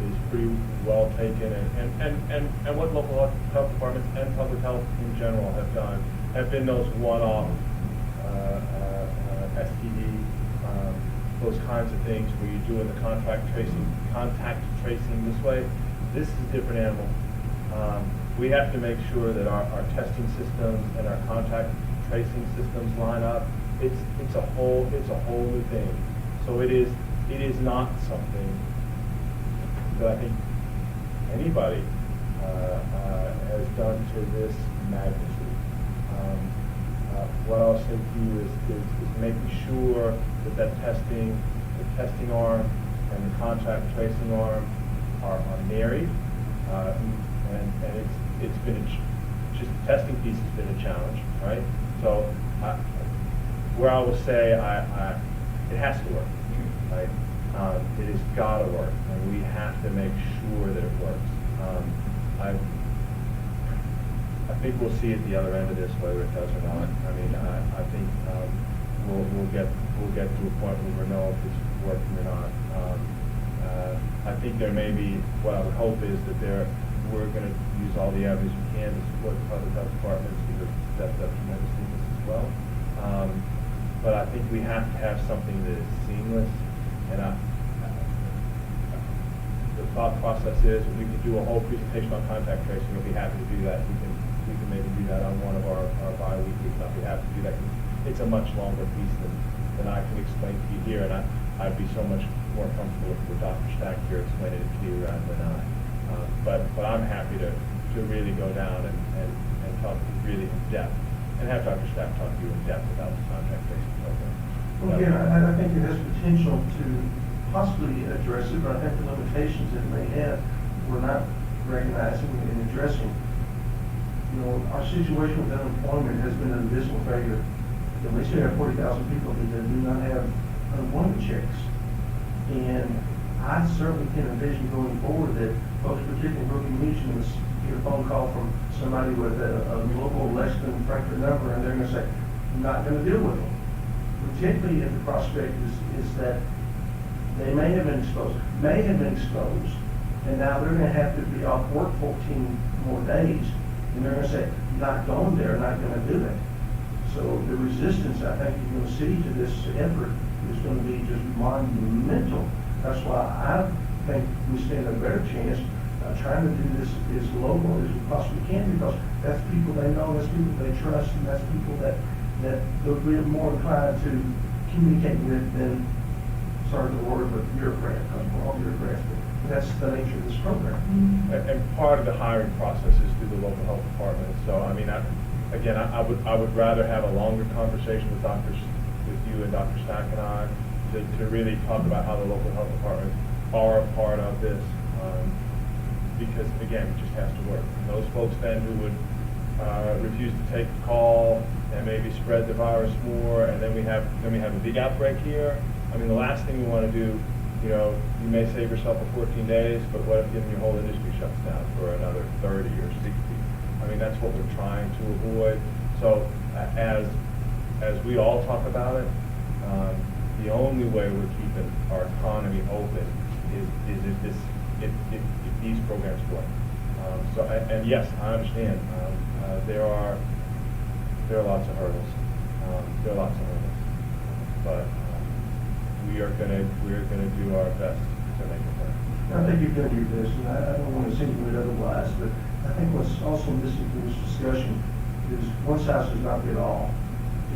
is pretty well taken, and what local health departments and public health in general have done have been those one-off STD, those kinds of things where you're doing the contact tracing this way. This is a different animal. We have to make sure that our testing systems and our contact tracing systems line up. It's a whole new thing. So it is not something that I think anybody has done to this magnitude. What I'll say to you is making sure that the testing arm and the contact tracing arm are married, and it's been just the testing piece has been a challenge, right? So where I will say it has to work, right? It has got to work, and we have to make sure that it works. I think we'll see at the other end of this whether it does or not. I mean, I think we'll get to a point where we know if it's working or not. I think there may be, what I would hope is that we're going to use all the avenues we can to support the public health departments because that's a tremendous needs as well. But I think we have to have something that is seamless, and the thought process is we could do a whole presentation on contact tracing. We'll be happy to do that. We can maybe do that on one of our bi-weeklies. I'll be happy to do that. It's a much longer piece than I can explain to you here, and I'd be so much more comfortable with Dr. Stack here explaining it to you rather than I. But I'm happy to really go down and talk really in depth, and have Dr. Stack talk to you in depth about the contact tracing program. Well, again, I think it has potential to possibly address it, but I think the limitations it may have, we're not recognizing and addressing. Our situation with unemployment has been an abysmal failure. At least we have 40,000 people that do not have unemployment checks. And I certainly can envision going forward that folks, particularly in Brooklyn Regions, get a phone call from somebody with a local less than Frankfurt number, and they're going to say, I'm not going to deal with them. Particularly if the prospect is that they may have been exposed, and now they're going to have to be off work 14 more days, and they're going to say, not going there, not going to do it. So the resistance, I think, you're going to see to this effort is going to be just monumental. That's why I think we stand a better chance trying to do this as local as we possibly can, because that's people they know, that's people they trust, and that's people that they'll be more inclined to communicate with than, sorry for the word, but bureaucrats, because we're all bureaucrats, but that's the nature of this program. And part of the hiring process is through the local health department. So, I mean, I would rather have a longer conversation with you and Dr. Stack and I to really talk about how the local health departments are a part of this, because again, it just has to work. And those folks then who would refuse to take the call and maybe spread the virus more, and then we have a big outbreak here. I mean, the last thing we want to do, you may save yourself for 14 days, but what if your whole industry shuts down for another 30 or 60? I mean, that's what we're trying to avoid. So as we all talk about it, the only way we're keeping our economy open is if these programs work. And yes, I understand, there are lots of hurdles. But we're gonna do our best to make it work. I think you've done your best, and I don't want to insinuate otherwise, but I think what's also missing from this discussion is one size does not fit all.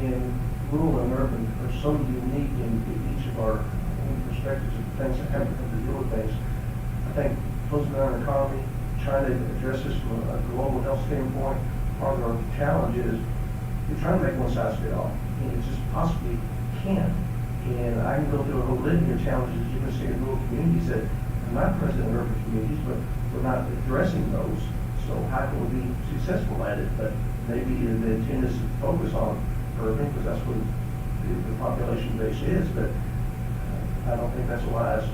And rural and urban are so unique in each of our own perspectives of things that have to deal with things. I think closing down our economy, trying to address this from a global health standpoint, part of our challenge is you're trying to make one size fit all, and it just possibly can't. And I can go through a whole litany of challenges you can see in rural communities that are not present in urban communities, but we're not addressing those. So how can we be successful at it? But maybe the intent is to focus on urban, because that's where the population base is, but I don't think that's a wise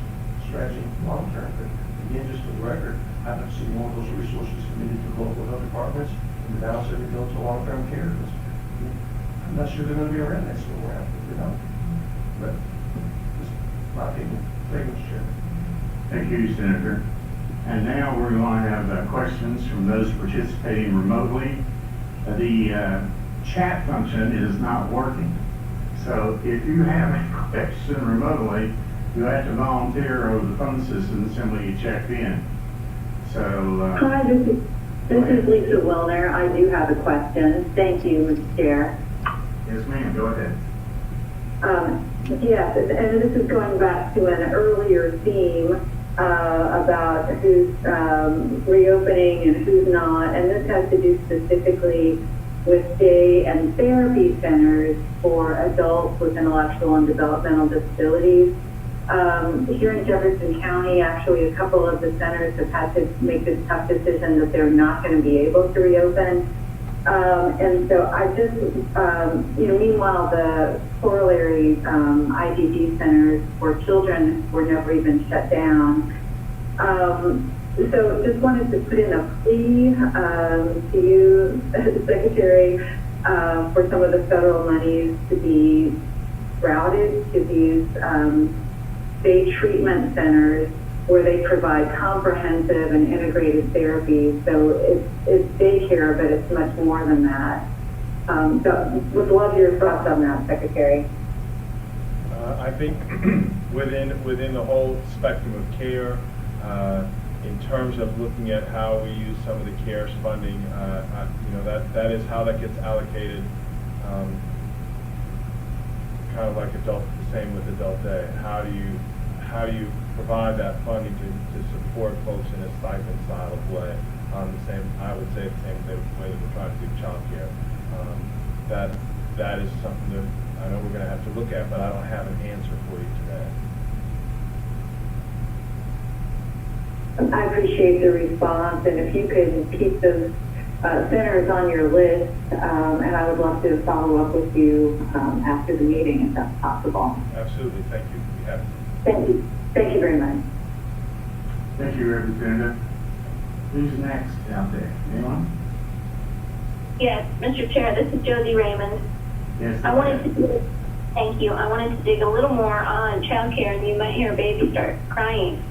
strategy long term. But again, just for the record, I'd like to see more of those resources committed to local health departments and the balance that we build to long-term care. Because I'm not sure they're going to be around next go around, you know. But just my opinion. Thank you, Mr. Chairman. Thank you, Senator. And now we're going to have questions from those participating remotely. The chat function is not working. So if you have a question remotely, you have to volunteer over the phone system until you check in. So, Hi, this is Lisa Wilner. I do have a question. Thank you, Mr. Chair. yes, ma'am, go ahead. Yes, and this is going back to an earlier theme about who's reopening and who's not, and this has to do specifically with day and therapy centers for adults with intellectual and developmental disabilities. Here in Jefferson County, actually a couple of the centers have had to make this tough decision that they're not going to be able to reopen. And so I just, meanwhile, the corollary IDD centers for children were never even shut down. So just wanted to put in a plea to you, Secretary, for some of the federal monies to be routed to these day treatment centers where they provide comprehensive and integrated therapy. So it's daycare, but it's much more than that. So would love your thoughts on that, Secretary. I think within the whole spectrum of care, in terms of looking at how we use some of the CARES funding, that is how that gets allocated. Kind of like the same with Adult Day. How do you provide that funding to support folks in a stipend style of way? I would say the same way that we're trying to do child care. That is something that I know we're going to have to look at, but I don't have an answer for you today. I appreciate the response, and if you could keep those centers on your list, and I would love to follow up with you after the meeting if that's possible. Absolutely, thank you. We have to. Thank you. Thank you very much. Thank you, Representative. Who's next out there? Anyone? Yes, Mr. Chair, this is Josie Raymond. Yes. Thank you. I wanted to dig a little more on child care, and you might hear a baby start crying.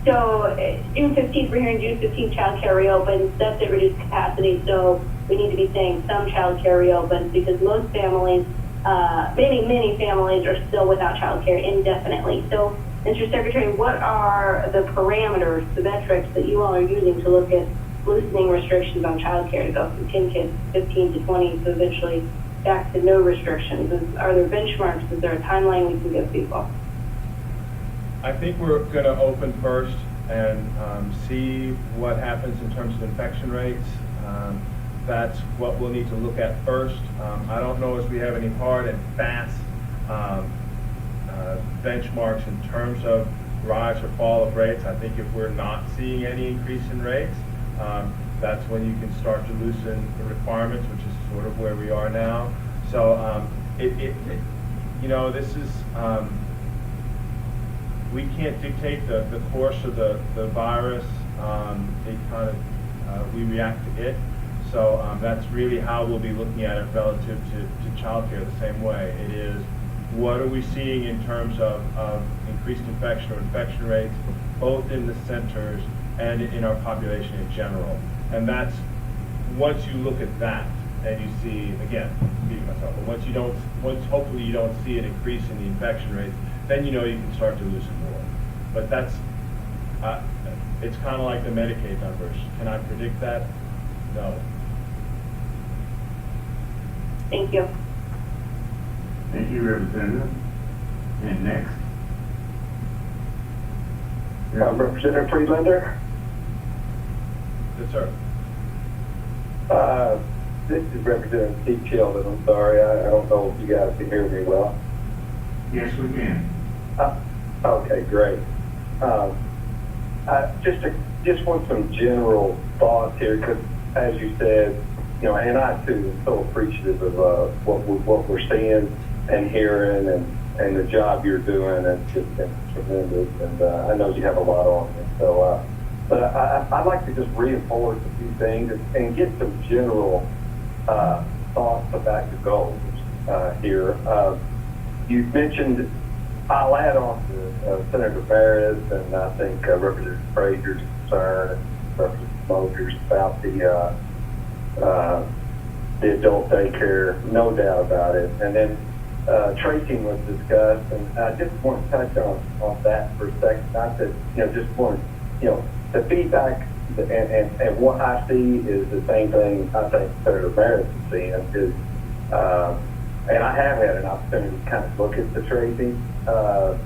So June 15th, we're hearing June 15th child care reopens. That's at reduced capacity, so we need to be saying some child care reopens because most families, many families are still without child care indefinitely. So, Mr. Secretary, what are the parameters, the metrics that you all are using to look at loosening restrictions on child care to go from 10 kids, 15 to 20, so eventually back to no restrictions? Are there benchmarks? Is there a timeline we can give people? I think we're going to open first and see what happens in terms of infection rates. That's what we'll need to look at first. I don't know if we have any hard and fast benchmarks in terms of rise or fall of rates. I think if we're not seeing any increase in rates, that's when you can start to loosen the requirements, which is sort of where we are now. So this is, we can't dictate the course of the virus. We react to it. So that's really how we'll be looking at it relative to childcare the same way. It is, what are we seeing in terms of increased infection or infection rates, both in the centers and in our population in general. And that's, once you look at that and you see, again, repeating myself, but once hopefully you don't see an increase in the infection rates, then you know you can start to loosen more. But that's, it's kind of like the Medicaid numbers. Can I predict that? No. Thank you. Thank you, Representative. And next? Representative Friedlander. Yes, sir. This is Representative Steve Sheldon. I'm sorry, I don't know if you guys can hear me well. Yes, we can. Okay, great. Just want some general thoughts here, because as you said, you know, and I too am so appreciative of what we're seeing and hearing, and the job you're doing. It's just been tremendous, and I know you have a lot on it. So, but I'd like to just reinforce a few things and get some general thoughts about your goals here. You mentioned, I'll add on to Senator Barrett's, and I think Representative Frazier's concern, and Representative Mosier's about the adult daycare, no doubt about it. And then tracing was discussed, and I just want to touch on that for a second. Not that, you know, just want to, you know, the feedback and what I see is the same thing I think Senator Barrett is seeing is, and I have had an opportunity to kind of look at the tracing. I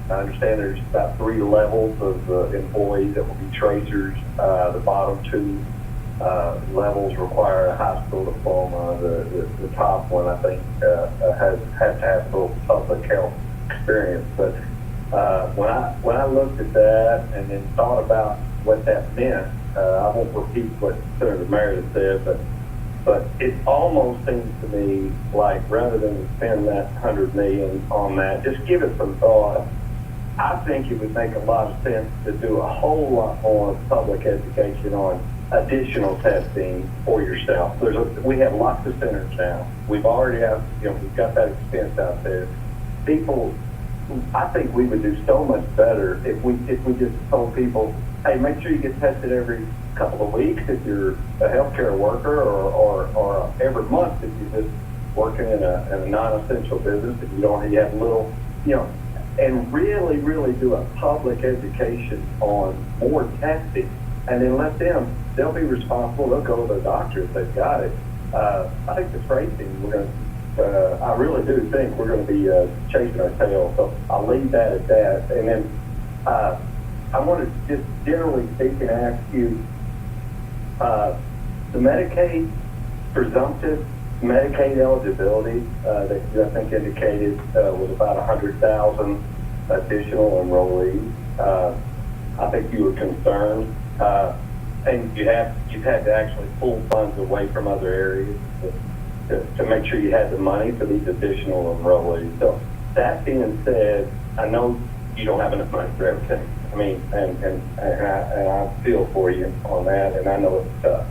understand there's about 3 levels of employees that will be tracers. The bottom 2 levels require a high school diploma. The top one, I think, has to have a little public health experience. But when I looked at that and then thought about what that meant, I won't repeat what Senator Meredith said, but it almost seems to me like rather than spend that $100 million on that, just give it some thought. I think it would make a lot of sense to do a whole lot more public education on additional testing for yourself. We have lots of centers now. We've already have, you know, we've got that expense out there. People, I think we would do so much better if we just told people, hey, make sure you get tested every couple of weeks if you're a healthcare worker, or every month if you're just working in a non-essential business, if you have little, you know, and really, really do a public education on more testing, and then let them, they'll be responsible, they'll go to their doctor if they've got it. I think the tracing, I really do think we're going to be chasing our tail, so I'll leave that at that. And then I want to just generally speaking ask you, the Medicaid, presumptive Medicaid eligibility that you, I think, indicated was about 100,000 additional enrollees. I think you were concerned, and you've had to actually pull funds away from other areas to make sure you had the money for these additional enrollees. So that being said, I know you don't have enough money for everything. I mean, and I feel for you on that, and I know it's tough.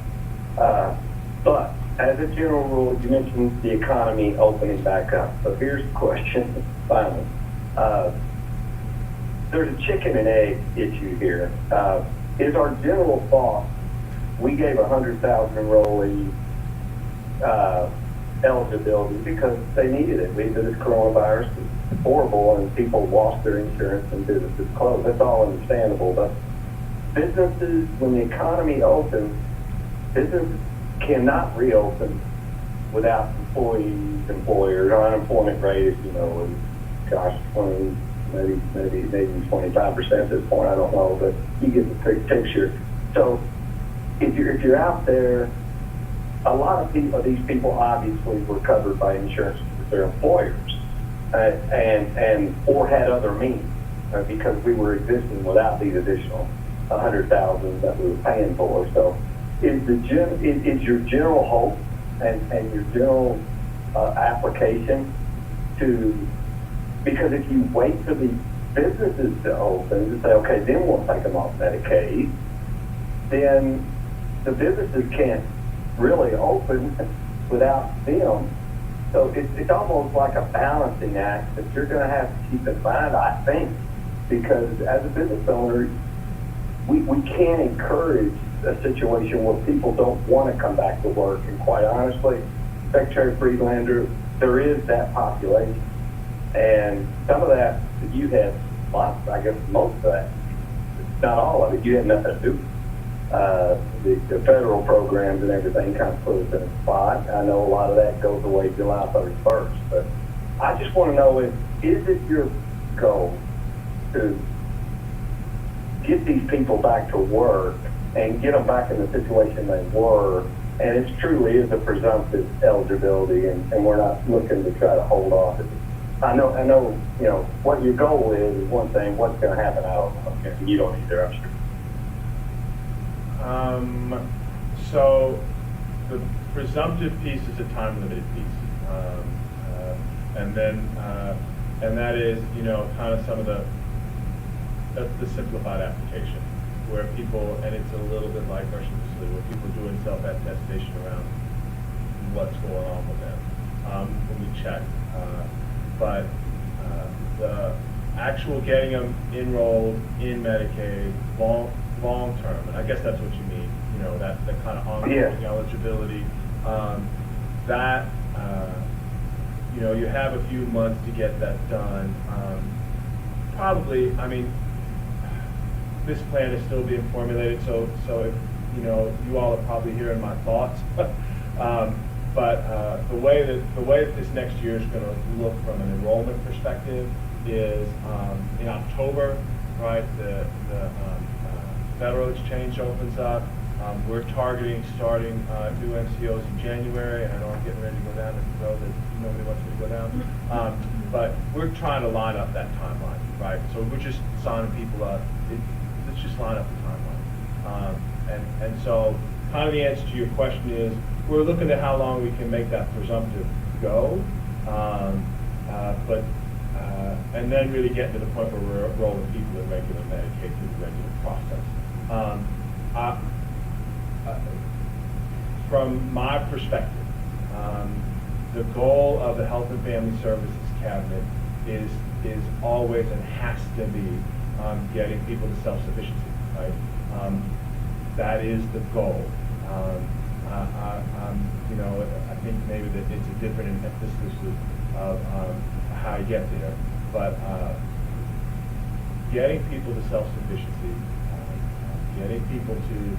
But as a general rule, you mentioned the economy opening back up. So here's the question, finally. There's a chicken and egg issue here. Is our general thought, we gave 100,000 enrollees eligibility because they needed it. This coronavirus is horrible, and people lost their insurance and businesses closed. That's all understandable. But businesses, when the economy opens, businesses cannot reopen without employees, employers. Our unemployment rate is, you know, is, gosh, 20, maybe 25% at this point. I don't know, but you get the big picture. So if you're out there, a lot of people, these people obviously were covered by insurance with their employers, and or had other means because we were existing without these additional 100,000 that we were paying for. So is your general hope and your general application to, because if you wait for the businesses to open to say, okay, then we'll take them off Medicaid, then the businesses can't really open without them. So it's almost like a balancing act that you're going to have to keep in mind, I think, because as a business owner, we can't encourage a situation where people don't want to come back to work. And quite honestly, Secretary Friedlander, there is that population. And some of that you had, I guess most of that, not all of it, you had nothing to do. The federal programs and everything kind of put us in a spot. I know a lot of that goes away July 31st, but I just want to know, is it your goal to get these people back to work and get them back in the situation they were? And it truly is a presumptive eligibility, and we're not looking to try to hold off. I know, you know, what your goal is one thing. What's going to happen, I don't know. And you don't either, I'm sure. So the presumptive piece is a time-limited piece. And that is, you know, kind of some of that's the simplified application, where people, and it's a little bit like our facility, where people are doing self-attestation around what's going on with them when we check. But the actual getting them enrolled in Medicaid long term, and I guess that's what you mean, you know, that kind of ongoing eligibility, you know, you have a few months to get that done. Probably, I mean, this plan is still being formulated, so if, you know, you all are probably hearing my thoughts. But the way that this next year is going to look from an enrollment perspective is in October, right? The federal exchange opens up. We're targeting starting new MCOs in January, and I know I'm getting ready to go down this road that nobody wants me to go down. But we're trying to line up that timeline, right? So we're just signing people up. Let's just line up the timeline. And so kind of the answer to your question is, we're looking at how long we can make that presumptive go, and then really getting to the point where we're enrolling people in regular Medicaid through the regular process. From my perspective, the goal of the Health and Family Services Cabinet is always and has to be getting people to self-sufficiency, right? That is the goal. You know, I think maybe that it's a different emphasis of how you get there, but getting people to self-sufficiency, getting people to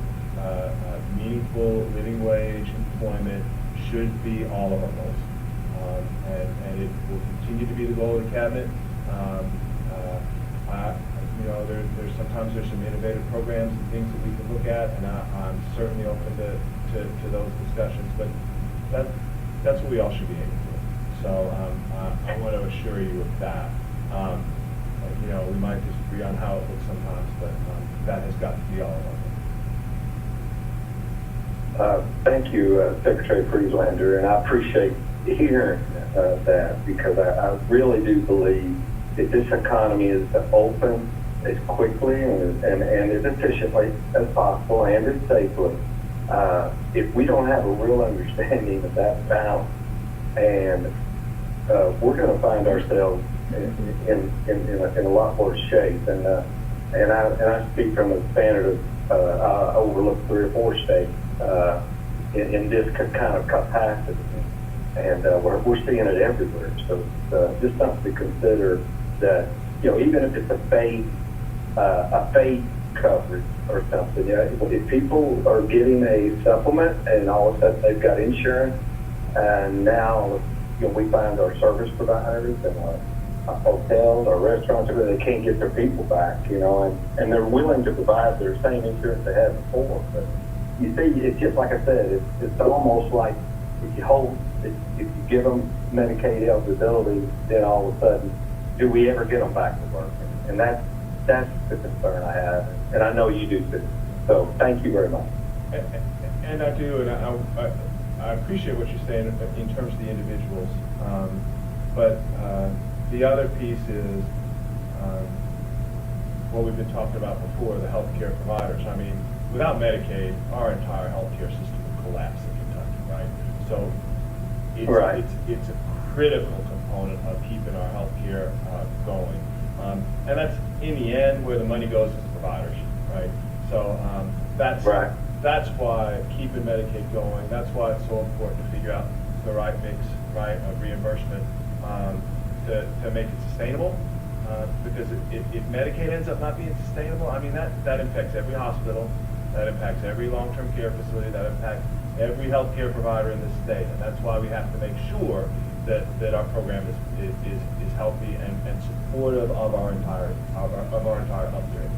meaningful living wage employment should be all of our goals, and it will continue to be the goal of the cabinet. You know, there's sometimes some innovative programs and things that we can look at, and I'm certainly open to those discussions. But that's what we all should be aiming for. So I want to assure you of that. You know, we might disagree on how it looks sometimes, but that has got to be all of our goals. Thank you, Secretary Friedlander, and I appreciate hearing that, because I really do believe that this economy is to open as quickly and as efficiently as possible and as safely. If we don't have a real understanding of that balance, and we're going to find ourselves in a lot worse shape. And I speak from the standard of I overlook 3 or 4 states in this kind of capacity, and we're seeing it everywhere. So it's just something to consider, that, you know, even if it's a phase coverage or something, you know, if people are getting a supplement and all of a sudden they've got insurance, and now, you know, we find our service providers and our hotels, our restaurants, they can't get their people back, you know, and they're willing to provide their same insurance they had before. But you see, it's just like I said, it's almost like if you give them Medicaid eligibility, then all of a sudden, do we ever get them back to work? And that's the concern I have, and I know you do too. So thank you very much. And I do, and I appreciate what you're saying in terms of the individuals. But the other piece is what we've been talking about before, the healthcare providers. I mean, without Medicaid, our entire healthcare system would collapse in Kentucky. So it's, Right. it's a critical component of keeping our healthcare going. And that's, in the end, where the money goes is the providers, right? So that's Right. that's why keeping Medicaid going, that's why it's so important to figure out the right mix, right, of reimbursement to make it sustainable. Because if Medicaid ends up not being sustainable, I mean, that impacts every hospital, that impacts every long-term care facility, that impacts every healthcare provider in the state. And that's why we have to make sure that our program is healthy and supportive of our entire healthcare industry.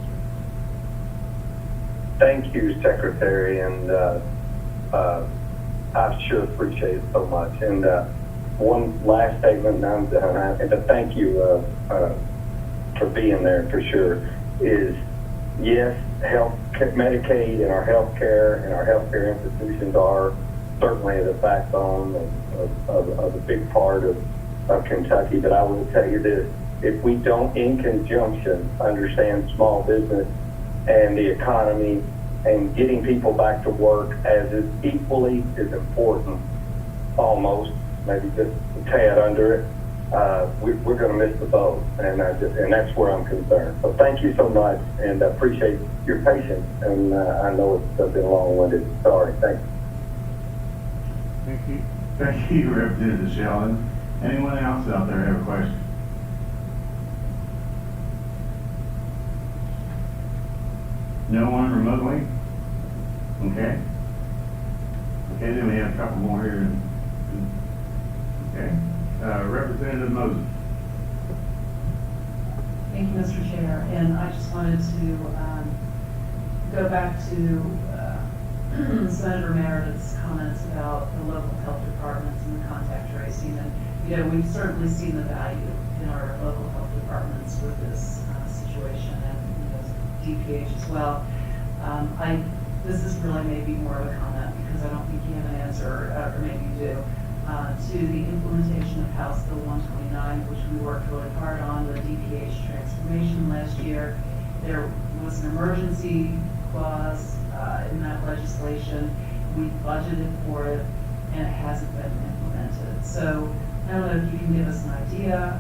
Thank you, Secretary, and I sure appreciate it so much. And one last statement, and I'm done, and to thank you for being there for sure, is yes, Medicaid and our healthcare and our healthcare institutions are certainly the backbone of a big part of Kentucky. But I will tell you this: if we don't, in conjunction, understand small business and the economy and getting people back to work as is equally as important, almost, maybe just a tad under it, we're going to miss the boat, and that's where I'm concerned. So thank you so much, and I appreciate your patience, and I know it's been long-winded. Sorry, thanks. Thank you. Thank you, Representative Sheldon. Anyone else out there have a question? No one remotely? Okay. Okay, then we have a couple more here. Okay. Representative Moses. Thank you, Mr. Chair. And I just wanted to go back to Senator Meredith's comments about the local health departments and the contact tracing. And, you know, we've certainly seen the value in our local health departments with this situation, and, you know, DPH as well. This is really maybe more of a comment, because I don't think you have an answer, or maybe you do, to the implementation of House Bill 129, which we worked really hard on, the DPH transformation last year. There was an emergency clause in that legislation. We budgeted for it, and it hasn't been implemented. So I don't know if you can give us an idea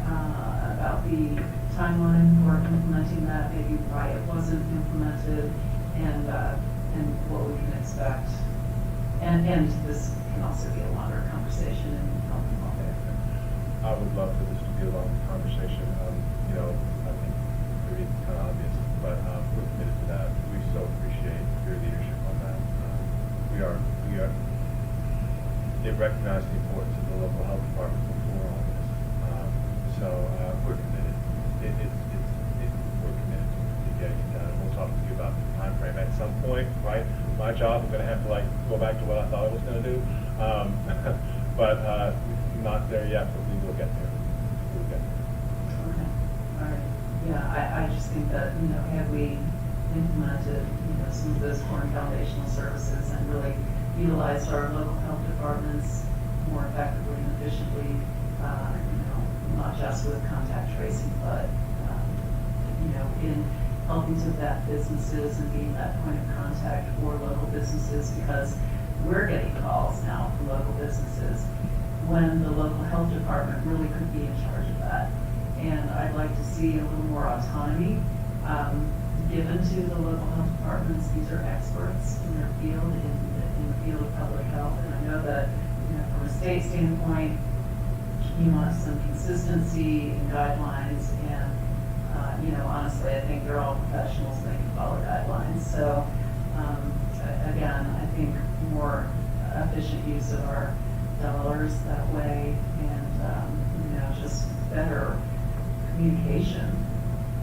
about the timeline for implementing that, maybe why it wasn't implemented, and what we can expect. And this can also be a longer conversation in health and welfare. I would love for this to be a long conversation. You know, I think it's kind of obvious, but we're committed to that. We so appreciate your leadership on that. It recognized the importance of the local health department before all this. So we're committed. We're committed to getting it done. We'll talk to you about the time frame at some point, right? My job, I'm going to have to go back to what I thought I was going to do, but not there yet. But we will get there. We'll get there. Okay. All right. Yeah, I just think that, you know, had we implemented, you know, some of those core and foundational services and really utilized our local health departments more effectively and efficiently, you know, not just with contact tracing, but you know, in helping to vet businesses and being that point of contact for local businesses, because we're getting calls now from local businesses when the local health department really could be in charge of that. And I'd like to see a little more autonomy given to the local health departments. These are experts in their field, in the field of public health. And I know that, you know, from a state standpoint, you want some consistency in guidelines, and you know, honestly, I think they're all professionals and they can follow guidelines. So, again, I think more efficient use of our dollars that way, and you know, just better communication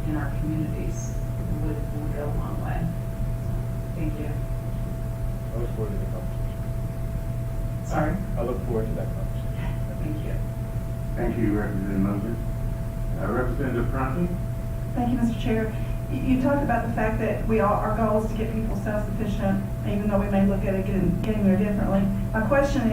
in our communities would go a long way. Thank you. I look forward to the conversation. Sorry? I look forward to that conversation. Thank you. Thank you, Representative Moses. Representative Prunty? Thank you, Mr. Chair. You talked about the fact that our goal is to get people self-sufficient, even though we may look at it getting there differently. My question